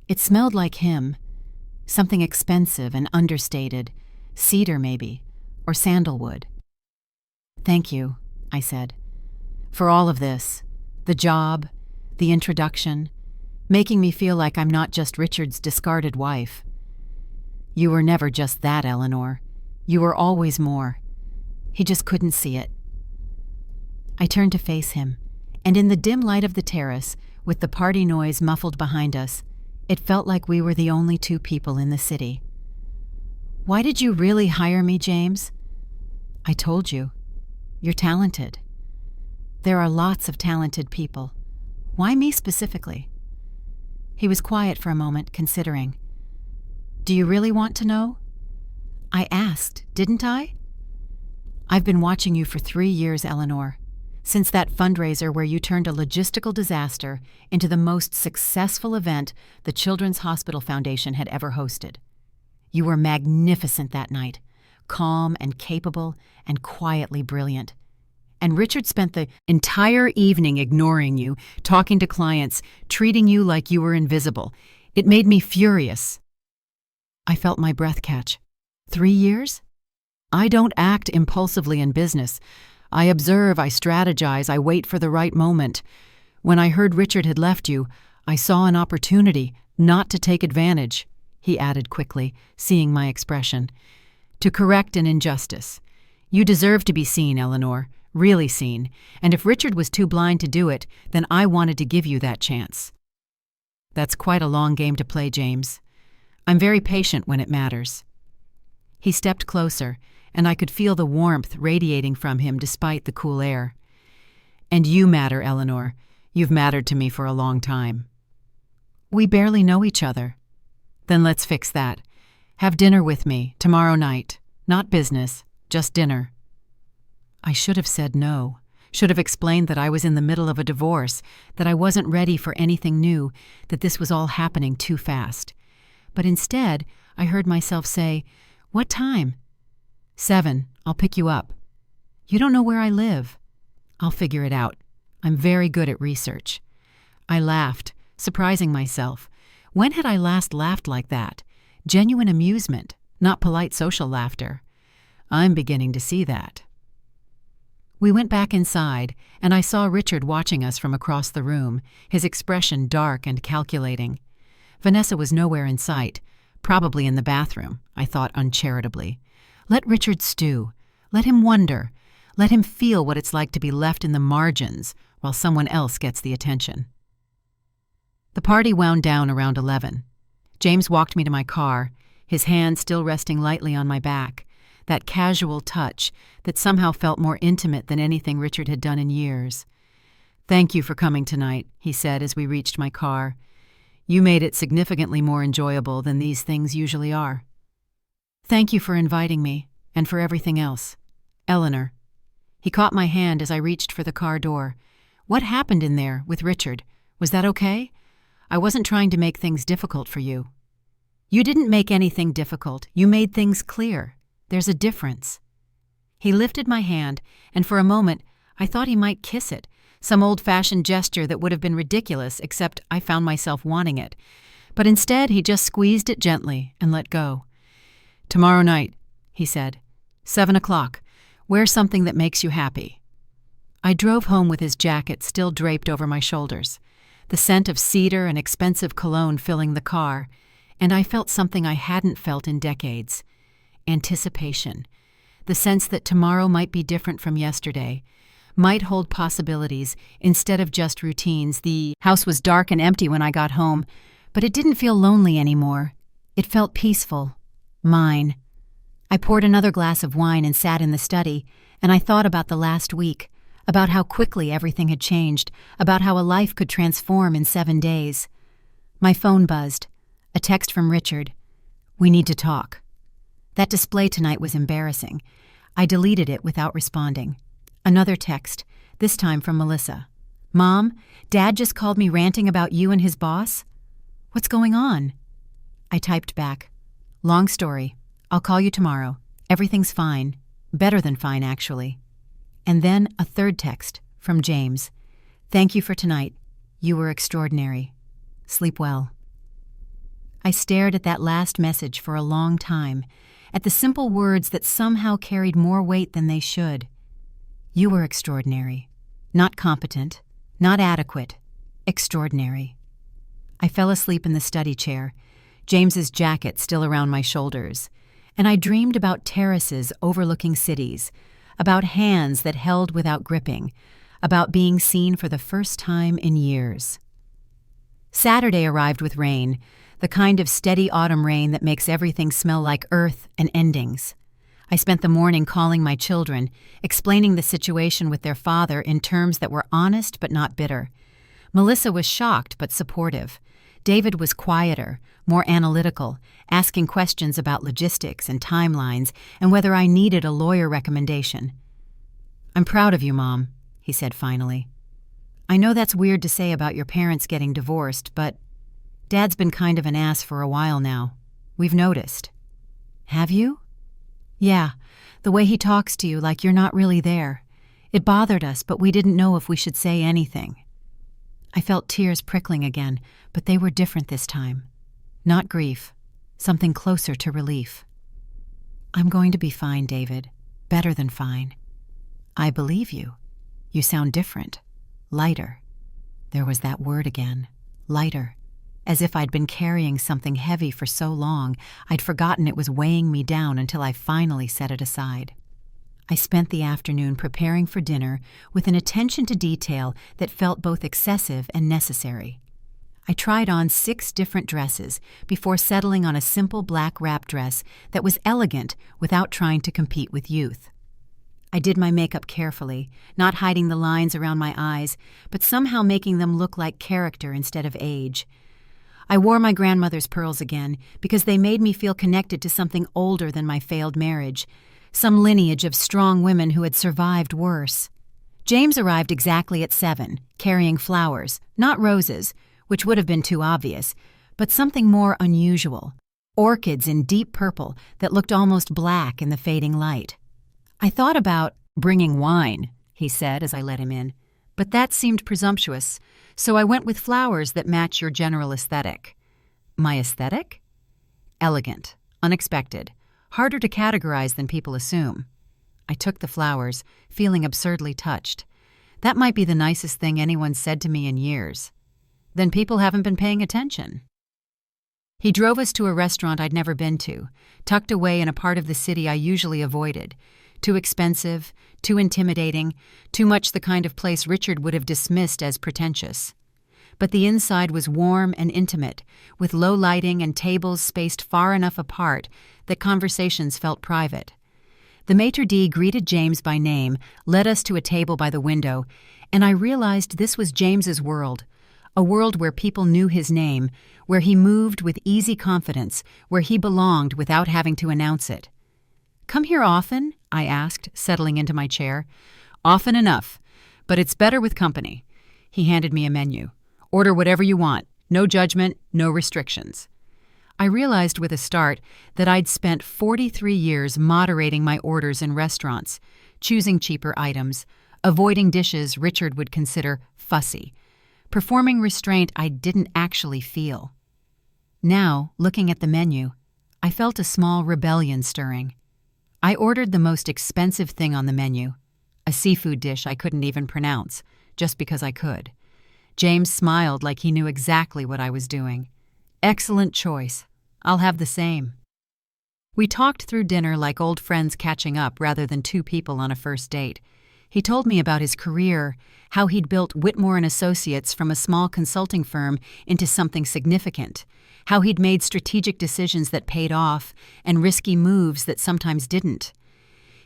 It smelled like him, something expensive and understated, cedar maybe, or sandalwood. Thank you, I said, for all of this, the job, the introduction, making me feel like I'm not just Richard's discarded wife. You were never just that, Eleanor. You were always more. He just couldn't see it. I turned to face him, and in the dim light of the terrace, with the party noise muffled behind us, it felt like we were the only 2 people in the city. Why did you really hire me, James? I told you. You're talented. There are lots of talented people. Why me specifically? He was quiet for a moment, considering. Do you really want to know? I asked, didn't I? I've been watching you for 3 years, Eleanor. Since that fundraiser where you turned a logistical disaster into the most successful event the Children's Hospital Foundation had ever hosted. You were magnificent that night, calm and capable and quietly brilliant. And Richard spent the entire evening ignoring you, talking to clients, treating you like you were invisible. It made me furious. I felt my breath catch. 3 years? I don't act impulsively in business. I observe, I strategize, I wait for the right moment. When I heard Richard had left you, I saw an opportunity, not to take advantage, he added quickly, seeing my expression. To correct an injustice. You deserve to be seen, Eleanor, really seen, and if Richard was too blind to do it, then I wanted to give you that chance. That's quite a long game to play, James. I'm very patient when it matters." He stepped closer, and I could feel the warmth radiating from him despite the cool air. "And you matter, Eleanor. You've mattered to me for a long time." "We barely know each other." "Then let's fix that. Have dinner with me tomorrow night. Not business, just dinner." I should have said no. Should have explained that I was in the middle of a divorce, that I wasn't ready for anything new, that this was all happening too fast. But instead, I heard myself say, "What time?" 7. I'll pick you up." "You don't know where I live." "I'll figure it out. I'm very good at research." I laughed, surprising myself. When had I last laughed like that? Genuine amusement, not polite social laughter. I'm beginning to see that. We went back inside, and I saw Richard watching us from across the room, his expression dark and calculating. Vanessa was nowhere in sight, probably in the bathroom, I thought uncharitably. Let Richard stew. Let him wonder. Let him feel what it's like to be left in the margins while someone else gets the attention. The party wound down around 11. James walked me to my car, his hand still resting lightly on my back, that casual touch that somehow felt more intimate than anything Richard had done in years. "Thank you for coming tonight," he said as we reached my car. "You made it significantly more enjoyable than these things usually are." "Thank you for inviting me, and for everything else. Eleanor." He caught my hand as I reached for the car door. "What happened in there with Richard? Was that okay? I wasn't trying to make things difficult for you." "You didn't make anything difficult. You made things clear. There's a difference." He lifted my hand, and for a moment I thought he might kiss it, some old-fashioned gesture that would have been ridiculous, except I found myself wanting it. But instead he just squeezed it gently and let go. "Tomorrow night," he said. 7 o'clock. Wear something that makes you happy." I drove home with his jacket still draped over my shoulders, the scent of cedar and expensive cologne filling the car, and I felt something I hadn't felt in decades. Anticipation. The sense that tomorrow might be different from yesterday, might hold possibilities instead of just routines. The house was dark and empty when I got home, but it didn't feel lonely anymore. It felt peaceful. Mine. I poured another glass of wine and sat in the study, and I thought about the last week, about how quickly everything had changed, about how a life could transform in 7 days. My phone buzzed. A text from Richard. "We need to talk." That display tonight was embarrassing. I deleted it without responding. Another text, this time from Melissa. "Mom, Dad just called me ranting about you and his boss. What's going on?" I typed back. "Long story. I'll call you tomorrow. Everything's fine. Better than fine, actually." And then a third text from James. "Thank you for tonight. You were extraordinary. Sleep well." I stared at that last message for a long time, at the simple words that somehow carried more weight than they should. You were extraordinary. Not competent. Not adequate. Extraordinary. I fell asleep in the study chair, James's jacket still around my shoulders, and I dreamed about terraces overlooking cities, about hands that held without gripping, about being seen for the first time in years. Saturday arrived with rain, the kind of steady autumn rain that makes everything smell like earth and endings. I spent the morning calling my children, explaining the situation with their father in terms that were honest but not bitter. Melissa was shocked but supportive. David was quieter, more analytical, asking questions about logistics and timelines and whether I needed a lawyer recommendation. "I'm proud of you, Mom," he said finally. "I know that's weird to say about your parents getting divorced, but Dad's been kind of an ass for a while now. We've noticed." "Have you?" "Yeah, the way he talks to you like you're not really there. It bothered us, but we didn't know if we should say anything." I felt tears prickling again, but they were different this time. Not grief, something closer to relief. "I'm going to be fine, David. Better than fine." "I believe you. You sound different. Lighter." There was that word again. Lighter. As if I'd been carrying something heavy for so long, I'd forgotten it was weighing me down until I finally set it aside. I spent the afternoon preparing for dinner with an attention to detail that felt both excessive and necessary. I tried on 6 different dresses before settling on a simple black wrap dress that was elegant without trying to compete with youth. I did my makeup carefully, not hiding the lines around my eyes, but somehow making them look like character instead of age. I wore my grandmother's pearls again because they made me feel connected to something older than my failed marriage, some lineage of strong women who had survived worse. James arrived exactly at 7, carrying flowers, not roses, which would have been too obvious, but something more unusual, orchids in deep purple that looked almost black in the fading light. I thought about bringing wine, he said as I let him in, but that seemed presumptuous, so I went with flowers that match your general aesthetic. My aesthetic? Elegant, unexpected, harder to categorize than people assume. I took the flowers, feeling absurdly touched. That might be the nicest thing anyone said to me in years. Then people haven't been paying attention. He drove us to a restaurant I'd never been to, tucked away in a part of the city I usually avoided. Too expensive, too intimidating, too much the kind of place Richard would have dismissed as pretentious. But the inside was warm and intimate, with low lighting and tables spaced far enough apart that conversations felt private. The maitre d' greeted James by name, led us to a table by the window, and I realized this was James's world, a world where people knew his name, where he moved with easy confidence, where he belonged without having to announce it. "Come here often?" I asked, settling into my chair. "Often enough, but it's better with company." He handed me a menu. "Order whatever you want. No judgment, no restrictions." I realized with a start that I'd spent 43 years moderating my orders in restaurants, choosing cheaper items, avoiding dishes Richard would consider fussy, performing restraint I didn't actually feel. Now, looking at the menu, I felt a small rebellion stirring. I ordered the most expensive thing on the menu, a seafood dish I couldn't even pronounce, just because I could. James smiled like he knew exactly what I was doing. "Excellent choice. I'll have the same." We talked through dinner like old friends catching up rather than two people on a first date. He told me about his career, how he'd built Whitmore & Associates from a small consulting firm into something significant, how he'd made strategic decisions that paid off and risky moves that sometimes didn't.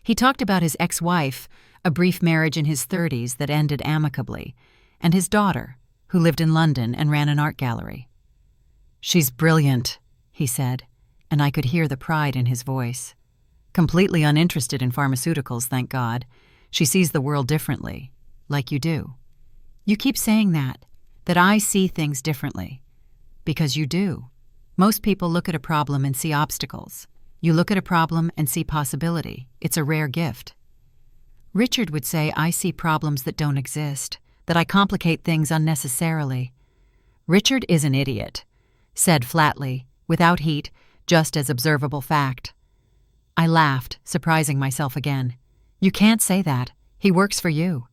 He talked about his ex-wife, a brief marriage in his 30s that ended amicably, and his daughter, who lived in London and ran an art gallery. "She's brilliant," he said, and I could hear the pride in his voice. "Completely uninterested in pharmaceuticals, thank God. She sees the world differently, like you do." "You keep saying that I see things differently. Because you do. Most people look at a problem and see obstacles. You look at a problem and see possibility. It's a rare gift." Richard would say I see problems that don't exist, that I complicate things unnecessarily. Richard is an idiot, said flatly, without heat, just as observable fact. I laughed, surprising myself again. "You can't say that. He works for you."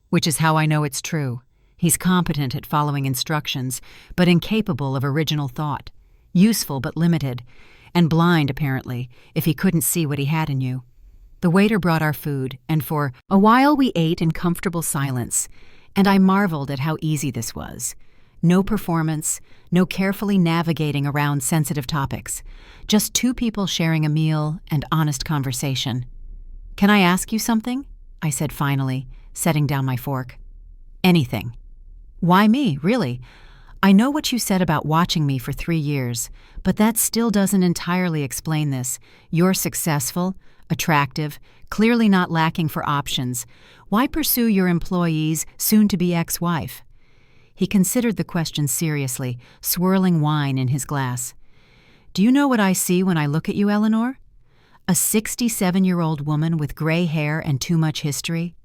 Which is how I know it's true. He's competent at following instructions, but incapable of original thought, useful but limited, and blind, apparently, if he couldn't see what he had in you. The waiter brought our food, and for a while we ate in comfortable silence, and I marveled at how easy this was. No performance, no carefully navigating around sensitive topics, just two people sharing a meal and honest conversation. "Can I ask you something?" I said finally, setting down my fork. "Anything." "Why me, really? I know what you said about watching me for 3 years, but that still doesn't entirely explain this. You're successful, attractive, clearly not lacking for options. Why pursue your employee's soon-to-be ex-wife?" He considered the question seriously, swirling wine in his glass. "Do you know what I see when I look at you, Eleanor? A 67-year-old woman with gray hair and too much history?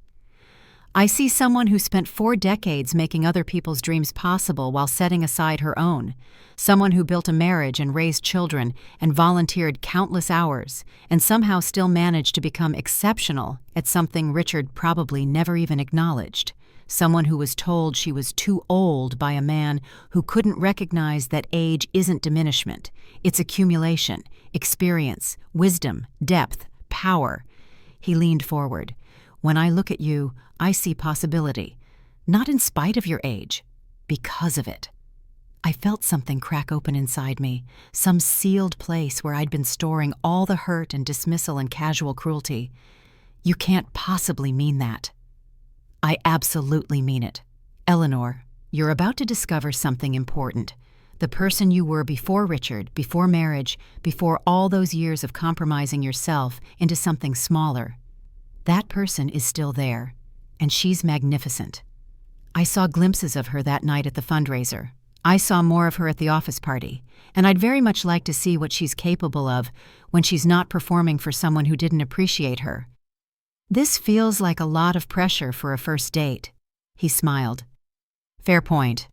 I see someone who spent 4 decades making other people's dreams possible while setting aside her own, someone who built a marriage and raised children and volunteered countless hours and somehow still managed to become exceptional at something Richard probably never even acknowledged, someone who was told she was too old by a man who couldn't recognize that age isn't diminishment, it's accumulation, experience, wisdom, depth, power." He leaned forward. "When I look at you, I see possibility, not in spite of your age, because of it." I felt something crack open inside me, some sealed place where I'd been storing all the hurt and dismissal and casual cruelty. You can't possibly mean that. I absolutely mean it. Eleanor, you're about to discover something important. The person you were before Richard, before marriage, before all those years of compromising yourself into something smaller. That person is still there, and she's magnificent. I saw glimpses of her that night at the fundraiser. I saw more of her at the office party, and I'd very much like to see what she's capable of when she's not performing for someone who didn't appreciate her. This feels like a lot of pressure for a first date. He smiled. Fair point.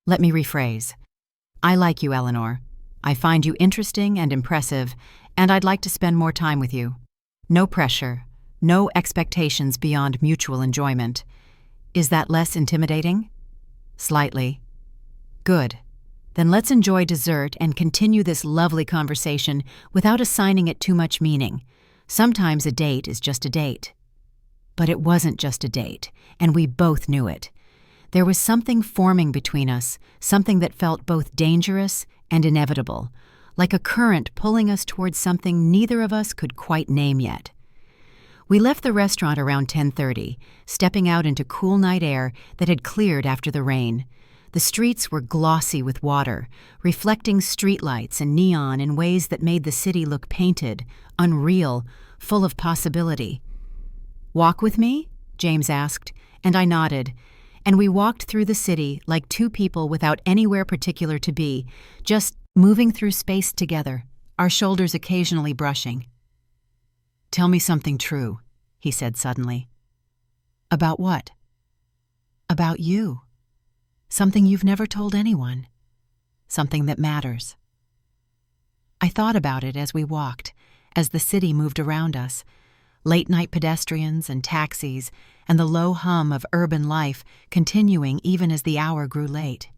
Let me rephrase. I like you, Eleanor. I find you interesting and impressive, and I'd like to spend more time with you. No pressure, no expectations beyond mutual enjoyment. Is that less intimidating? Slightly. Good. Then let's enjoy dessert and continue this lovely conversation without assigning it too much meaning. Sometimes a date is just a date. But it wasn't just a date, and we both knew it. There was something forming between us, something that felt both dangerous and inevitable, like a current pulling us towards something neither of us could quite name yet. We left the restaurant around 10:30, stepping out into cool night air that had cleared after the rain. The streets were glossy with water, reflecting streetlights and neon in ways that made the city look painted, unreal, full of possibility. "Walk with me?" James asked, and I nodded, and we walked through the city like two people without anywhere particular to be, just moving through space together, our shoulders occasionally brushing. "Tell me something true," he said suddenly. "About what?" "About you. Something you've never told anyone. Something that matters." I thought about it as we walked, as the city moved around us. Late-night pedestrians and taxis, and the low hum of urban life continuing even as the hour grew late.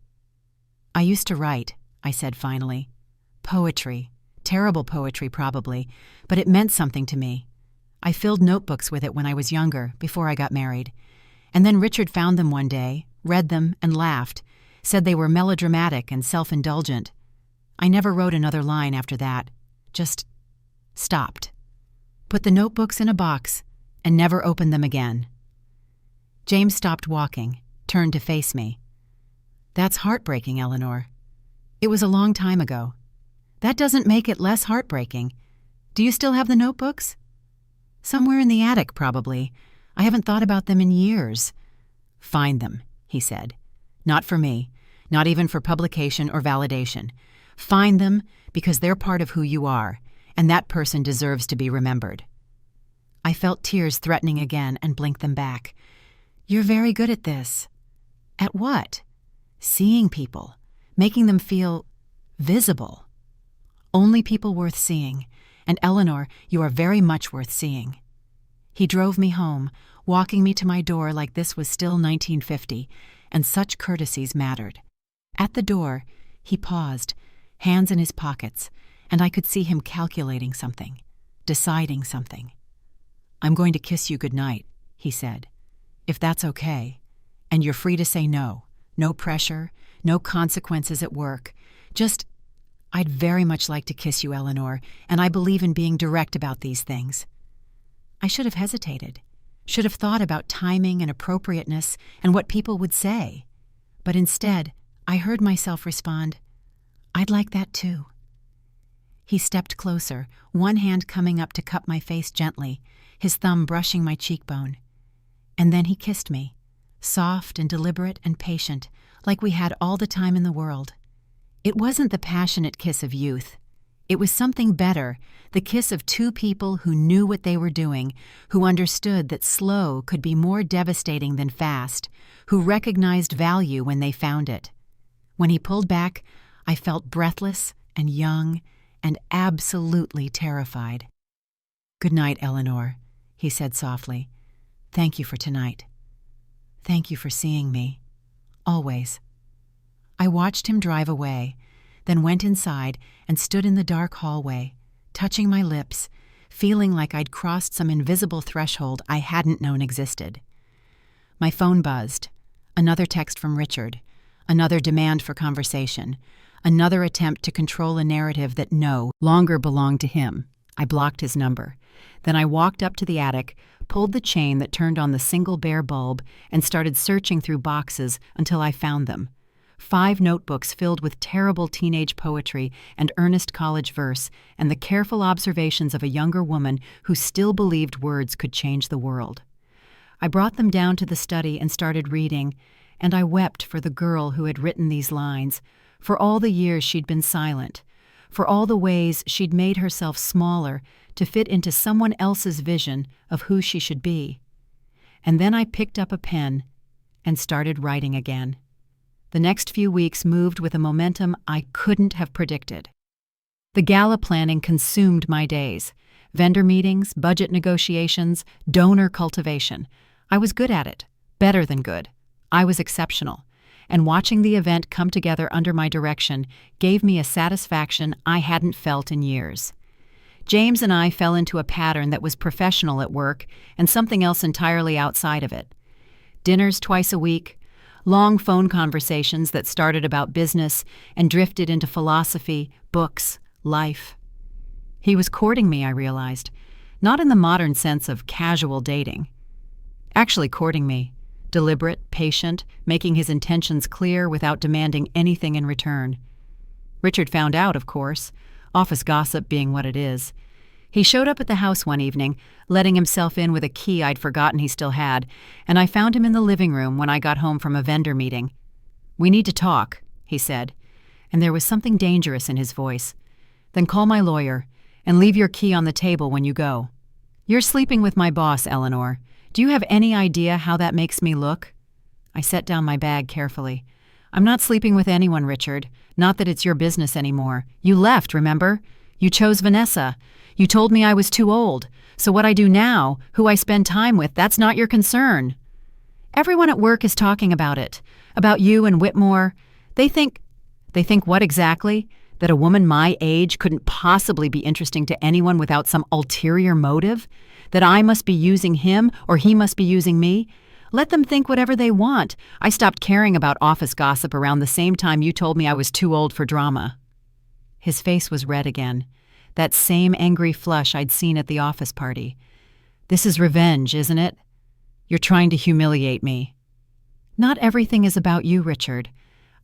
"I used to write," I said finally. "Poetry. Terrible poetry, probably, but it meant something to me. I filled notebooks with it when I was younger, before I got married. And then Richard found them one day, read them, and laughed, said they were melodramatic and self-indulgent. I never wrote another line after that. Just stopped. Put the notebooks in a box, and never opened them again." James stopped walking, turned to face me. "That's heartbreaking, Eleanor. It was a long time ago. That doesn't make it less heartbreaking. Do you still have the notebooks?" "Somewhere in the attic, probably. I haven't thought about them in years." "Find them," he said. "Not for me, not even for publication or validation. Find them because they're part of who you are, and that person deserves to be remembered." I felt tears threatening again and blinked them back. "You're very good at this." "At what?" "Seeing people, making them feel visible. Only people worth seeing, and Eleanor, you are very much worth seeing." He drove me home, walking me to my door like this was still 1950, and such courtesies mattered. At the door, he paused, hands in his pockets, and I could see him calculating something, deciding something. "I'm going to kiss you goodnight," he said, "if that's okay. And you're free to say no. No pressure, no consequences at work. Just, I'd very much like to kiss you, Eleanor, and I believe in being direct about these things." I should have hesitated, should have thought about timing and appropriateness and what people would say. But instead, I heard myself respond, "I'd like that too." He stepped closer, one hand coming up to cup my face gently, his thumb brushing my cheekbone. And then he kissed me, soft and deliberate and patient, like we had all the time in the world. It wasn't the passionate kiss of youth. It was something better, the kiss of two people who knew what they were doing, who understood that slow could be more devastating than fast, who recognized value when they found it. When he pulled back, I felt breathless and young and absolutely terrified. "Good night, Eleanor," he said softly. "Thank you for tonight. Thank you for seeing me. Always." I watched him drive away, then went inside and stood in the dark hallway, touching my lips, feeling like I'd crossed some invisible threshold I hadn't known existed. My phone buzzed. Another text from Richard. Another demand for conversation. Another attempt to control a narrative that no longer belonged to him. I blocked his number. Then I walked up to the attic, pulled the chain that turned on the single bare bulb, and started searching through boxes until I found them. 5 notebooks filled with terrible teenage poetry and earnest college verse, and the careful observations of a younger woman who still believed words could change the world. I brought them down to the study and started reading, and I wept for the girl who had written these lines, for all the years she'd been silent, for all the ways she'd made herself smaller to fit into someone else's vision of who she should be. And then I picked up a pen and started writing again. The next few weeks moved with a momentum I couldn't have predicted. The gala planning consumed my days. Vendor meetings, budget negotiations, donor cultivation. I was good at it. Better than good. I was exceptional. And watching the event come together under my direction gave me a satisfaction I hadn't felt in years. James and I fell into a pattern that was professional at work and something else entirely outside of it. Dinners twice a week, long phone conversations that started about business and drifted into philosophy, books, life. He was courting me, I realized, not in the modern sense of casual dating. Actually courting me, deliberate, patient, making his intentions clear without demanding anything in return. Richard found out, of course, office gossip being what it is. He showed up at the house one evening, letting himself in with a key I'd forgotten he still had, and I found him in the living room when I got home from a vendor meeting. "We need to talk," he said, and there was something dangerous in his voice. "Then call my lawyer, and leave your key on the table when you go. You're sleeping with my boss, Eleanor. Do you have any idea how that makes me look?" I set down my bag carefully. "I'm not sleeping with anyone, Richard. Not that it's your business anymore. You left, remember? You chose Vanessa. You told me I was too old. So what I do now, who I spend time with, that's not your concern. Everyone at work is talking about it. About you and Whitmore. They think what exactly? That a woman my age couldn't possibly be interesting to anyone without some ulterior motive? That I must be using him or he must be using me? Let them think whatever they want. I stopped caring about office gossip around the same time you told me I was too old for drama." His face was red again. That same angry flush I'd seen at the office party. "This is revenge, isn't it? You're trying to humiliate me." "Not everything is about you, Richard.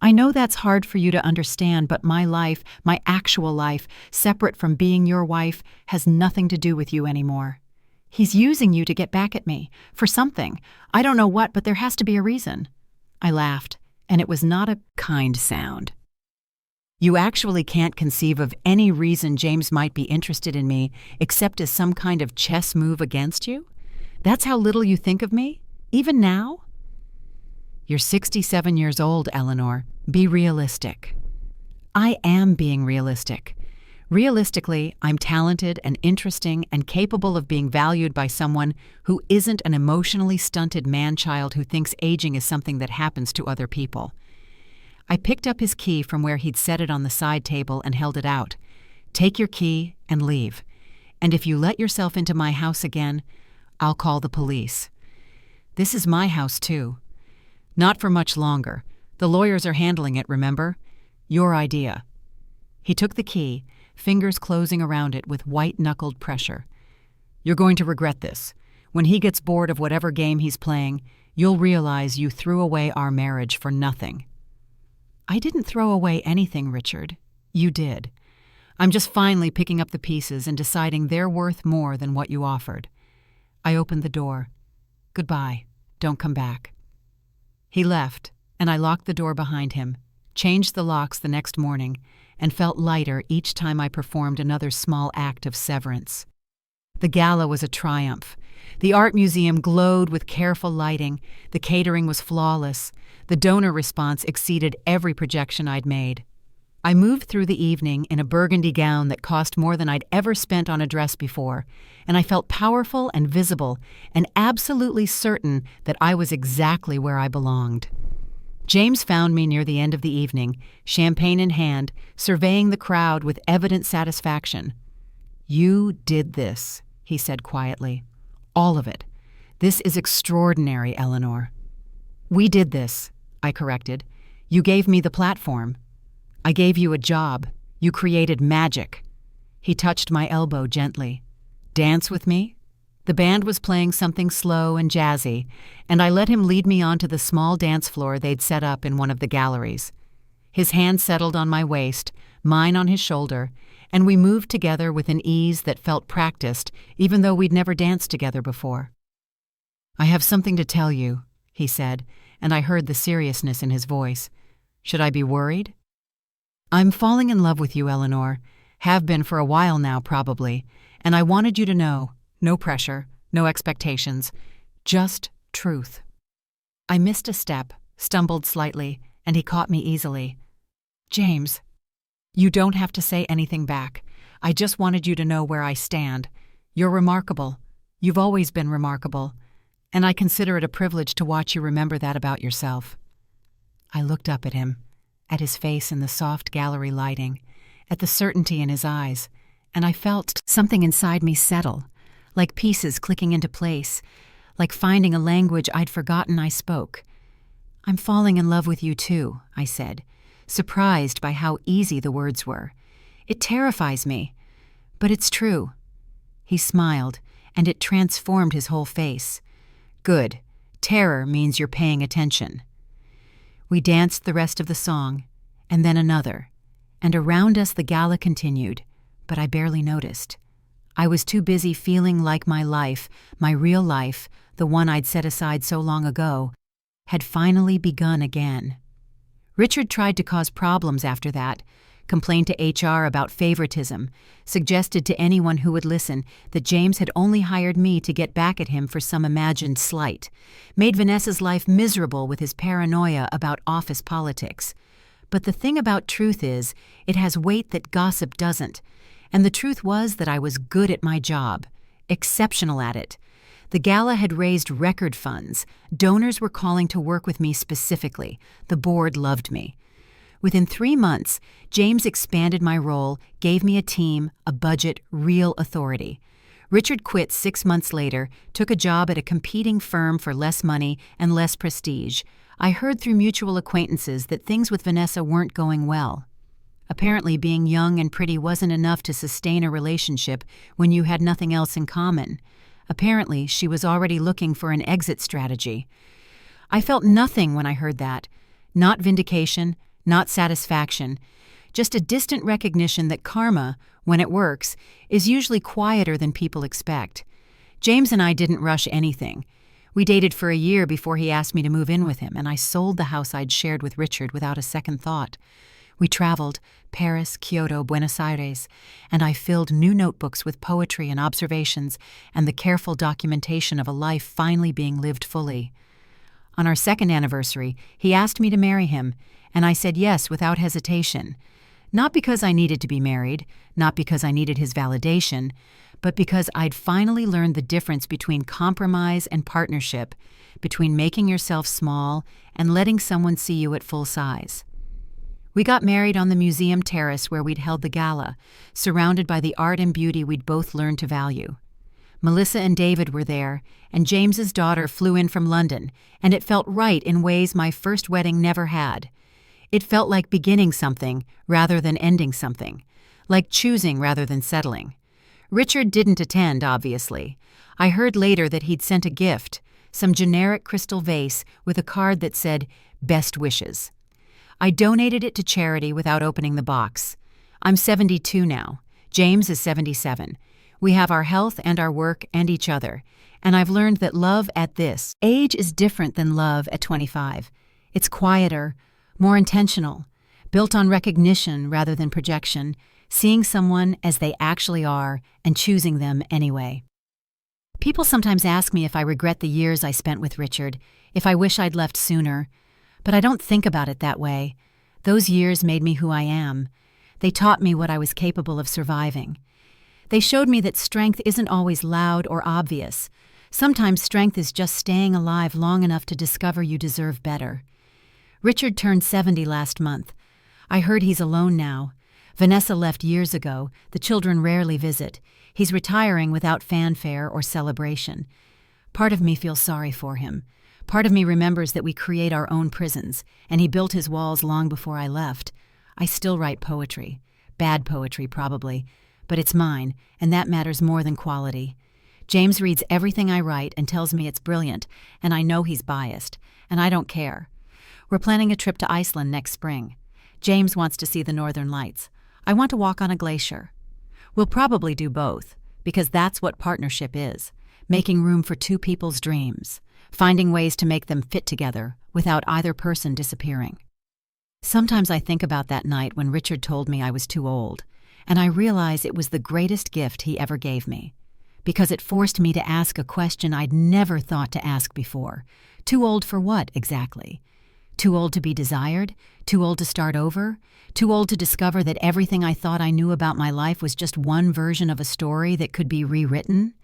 I know that's hard for you to understand, but my life, my actual life, separate from being your wife, has nothing to do with you anymore. He's using you to get back at me, for something. I don't know what, but there has to be a reason." I laughed, and it was not a kind sound. "You actually can't conceive of any reason James might be interested in me except as some kind of chess move against you? That's how little you think of me? Even now?" "You're 67 years old, Eleanor. Be realistic." "I am being realistic. Realistically, I'm talented and interesting and capable of being valued by someone who isn't an emotionally stunted man-child who thinks aging is something that happens to other people." I picked up his key from where he'd set it on the side table and held it out. "Take your key and leave. And if you let yourself into my house again, I'll call the police. This is my house, too. Not for much longer. The lawyers are handling it, remember? Your idea." He took the key, fingers closing around it with white-knuckled pressure. "You're going to regret this. When he gets bored of whatever game he's playing, you'll realize you threw away our marriage for nothing." "I didn't throw away anything, Richard. You did. I'm just finally picking up the pieces and deciding they're worth more than what you offered." I opened the door. "Goodbye. Don't come back." He left, and I locked the door behind him, changed the locks the next morning, and felt lighter each time I performed another small act of severance. The gala was a triumph. The art museum glowed with careful lighting, the catering was flawless, the donor response exceeded every projection I'd made. I moved through the evening in a burgundy gown that cost more than I'd ever spent on a dress before, and I felt powerful and visible and absolutely certain that I was exactly where I belonged. James found me near the end of the evening, champagne in hand, surveying the crowd with evident satisfaction. "You did this," he said quietly. "All of it. This is extraordinary, Eleanor." "We did this," I corrected. You gave me the platform. I gave you a job. You created magic." He touched my elbow gently. "Dance with me?" The band was playing something slow and jazzy, and I let him lead me onto the small dance floor they'd set up in one of the galleries. His hand settled on my waist, mine on his shoulder, and we moved together with an ease that felt practiced, even though we'd never danced together before. "I have something to tell you," he said, and I heard the seriousness in his voice. "Should I be worried?" "I'm falling in love with you, Eleanor. Have been for a while now, probably, and I wanted you to know. No pressure, no expectations, just truth." I missed a step, stumbled slightly, and he caught me easily. "James, you don't have to say anything back. I just wanted you to know where I stand. You're remarkable. You've always been remarkable, and I consider it a privilege to watch you remember that about yourself." I looked up at him, at his face in the soft gallery lighting, at the certainty in his eyes, and I felt something inside me settle, like pieces clicking into place, like finding a language I'd forgotten I spoke. "I'm falling in love with you too," I said, surprised by how easy the words were. "It terrifies me, but it's true." He smiled, and it transformed his whole face. "Good. Terror means you're paying attention." We danced the rest of the song, and then another, and around us the gala continued, but I barely noticed. I was too busy feeling like my life, my real life, the one I'd set aside so long ago, had finally begun again. Richard tried to cause problems after that, complained to HR about favoritism, suggested to anyone who would listen that James had only hired me to get back at him for some imagined slight, made Vanessa's life miserable with his paranoia about office politics. But the thing about truth is, it has weight that gossip doesn't, and the truth was that I was good at my job, exceptional at it. The gala had raised record funds. Donors were calling to work with me specifically. The board loved me. Within 3 months, James expanded my role, gave me a team, a budget, real authority. Richard quit 6 months later, took a job at a competing firm for less money and less prestige. I heard through mutual acquaintances that things with Vanessa weren't going well. Apparently, being young and pretty wasn't enough to sustain a relationship when you had nothing else in common. Apparently, she was already looking for an exit strategy. I felt nothing when I heard that. Not vindication, not satisfaction, just a distant recognition that karma, when it works, is usually quieter than people expect. James and I didn't rush anything. We dated for a year before he asked me to move in with him, and I sold the house I'd shared with Richard without a second thought. We traveled, Paris, Kyoto, Buenos Aires, and I filled new notebooks with poetry and observations and the careful documentation of a life finally being lived fully. On our second anniversary, he asked me to marry him, and I said yes without hesitation. Not because I needed to be married, not because I needed his validation, but because I'd finally learned the difference between compromise and partnership, between making yourself small and letting someone see you at full size. We got married on the museum terrace where we'd held the gala, surrounded by the art and beauty we'd both learned to value. Melissa and David were there, and James's daughter flew in from London, and it felt right in ways my first wedding never had. It felt like beginning something rather than ending something, like choosing rather than settling. Richard didn't attend, obviously. I heard later that he'd sent a gift, some generic crystal vase with a card that said, "Best wishes." I donated it to charity without opening the box. I'm 72 now. James is 77. We have our health and our work and each other, and I've learned that love at this age is different than love at 25. It's quieter, more intentional, built on recognition rather than projection, seeing someone as they actually are and choosing them anyway. People sometimes ask me if I regret the years I spent with Richard, if I wish I'd left sooner. But I don't think about it that way. Those years made me who I am. They taught me what I was capable of surviving. They showed me that strength isn't always loud or obvious. Sometimes strength is just staying alive long enough to discover you deserve better. Richard turned 70 last month. I heard he's alone now. Vanessa left years ago. The children rarely visit. He's retiring without fanfare or celebration. Part of me feels sorry for him. Part of me remembers that we create our own prisons, and he built his walls long before I left. I still write poetry. Bad poetry, probably. But it's mine, and that matters more than quality. James reads everything I write and tells me it's brilliant, and I know he's biased, and I don't care. We're planning a trip to Iceland next spring. James wants to see the northern lights. I want to walk on a glacier. We'll probably do both, because that's what partnership is, making room for two people's dreams, finding ways to make them fit together without either person disappearing. Sometimes I think about that night when Richard told me I was too old, and I realize it was the greatest gift he ever gave me, because it forced me to ask a question I'd never thought to ask before. Too old for what, exactly? Too old to be desired? Too old to start over? Too old to discover that everything I thought I knew about my life was just one version of a story that could be rewritten?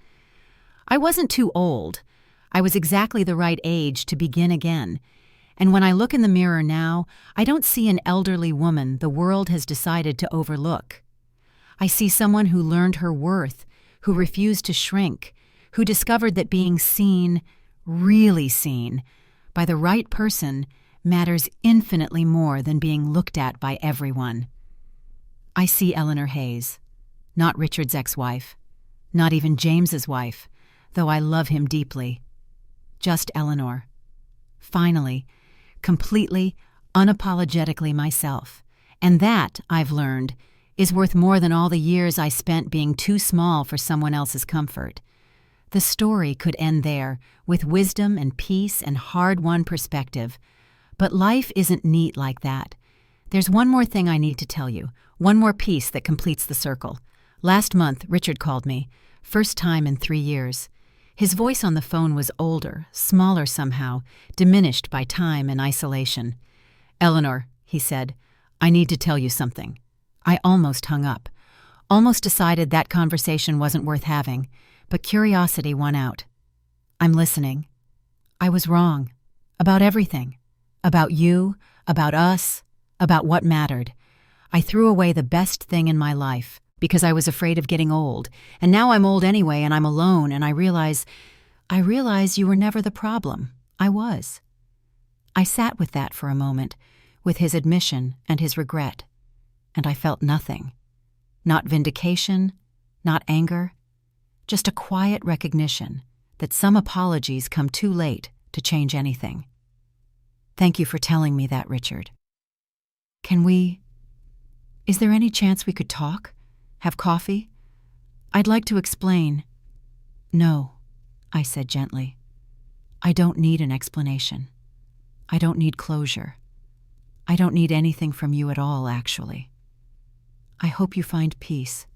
I wasn't too old. I was exactly the right age to begin again. And when I look in the mirror now, I don't see an elderly woman the world has decided to overlook. I see someone who learned her worth, who refused to shrink, who discovered that being seen, really seen, by the right person matters infinitely more than being looked at by everyone. I see Eleanor Hayes, not Richard's ex-wife, not even James's wife, though I love him deeply. Just Eleanor. Finally, completely, unapologetically myself. And that, I've learned, is worth more than all the years I spent being too small for someone else's comfort. The story could end there, with wisdom and peace and hard-won perspective. But life isn't neat like that. There's one more thing I need to tell you, one more piece that completes the circle. Last month, Richard called me, first time in 3 years. His voice on the phone was older, smaller somehow, diminished by time and isolation. "Eleanor," he said, "I need to tell you something." I almost hung up, almost decided that conversation wasn't worth having, but curiosity won out. "I'm listening." I was wrong. About everything. About you, about us, about what mattered. I threw away the best thing in my life because I was afraid of getting old, and now I'm old anyway and I'm alone, and I realize you were never the problem. I was. I sat with that for a moment, with his admission and his regret, and I felt nothing. Not vindication, not anger, just a quiet recognition that some apologies come too late to change anything. Thank you for telling me that, Richard. Is there any chance we could talk? Have coffee? I'd like to explain. No, I said gently. I don't need an explanation. I don't need closure. I don't need anything from you at all, actually. I hope you find peace.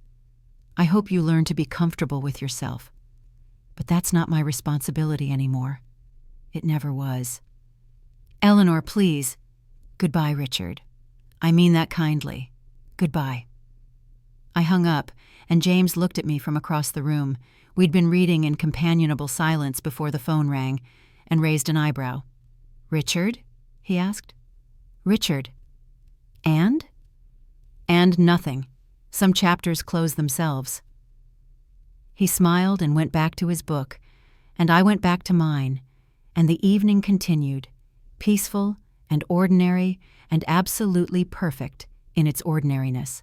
I hope you learn to be comfortable with yourself. But that's not my responsibility anymore. It never was. Eleanor, please. Goodbye, Richard. I mean that kindly. Goodbye. I hung up, and James looked at me from across the room. We'd been reading in companionable silence before the phone rang, and raised an eyebrow. "Richard?" he asked. "Richard. And?" "And nothing. Some chapters close themselves." He smiled and went back to his book, and I went back to mine, and the evening continued, peaceful and ordinary and absolutely perfect in its ordinariness.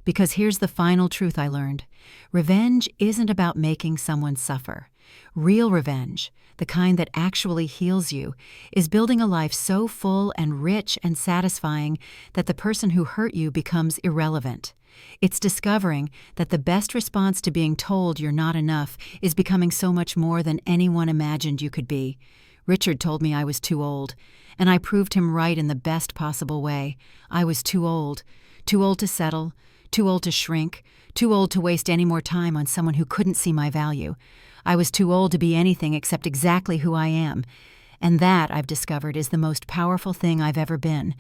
Because here's the final truth I learned. Revenge isn't about making someone suffer. Real revenge, the kind that actually heals you, is building a life so full and rich and satisfying that the person who hurt you becomes irrelevant. It's discovering that the best response to being told you're not enough is becoming so much more than anyone imagined you could be. Richard told me I was too old, and I proved him right in the best possible way. I was too old to settle, too old to shrink, too old to waste any more time on someone who couldn't see my value. I was too old to be anything except exactly who I am. And that, I've discovered, is the most powerful thing I've ever been.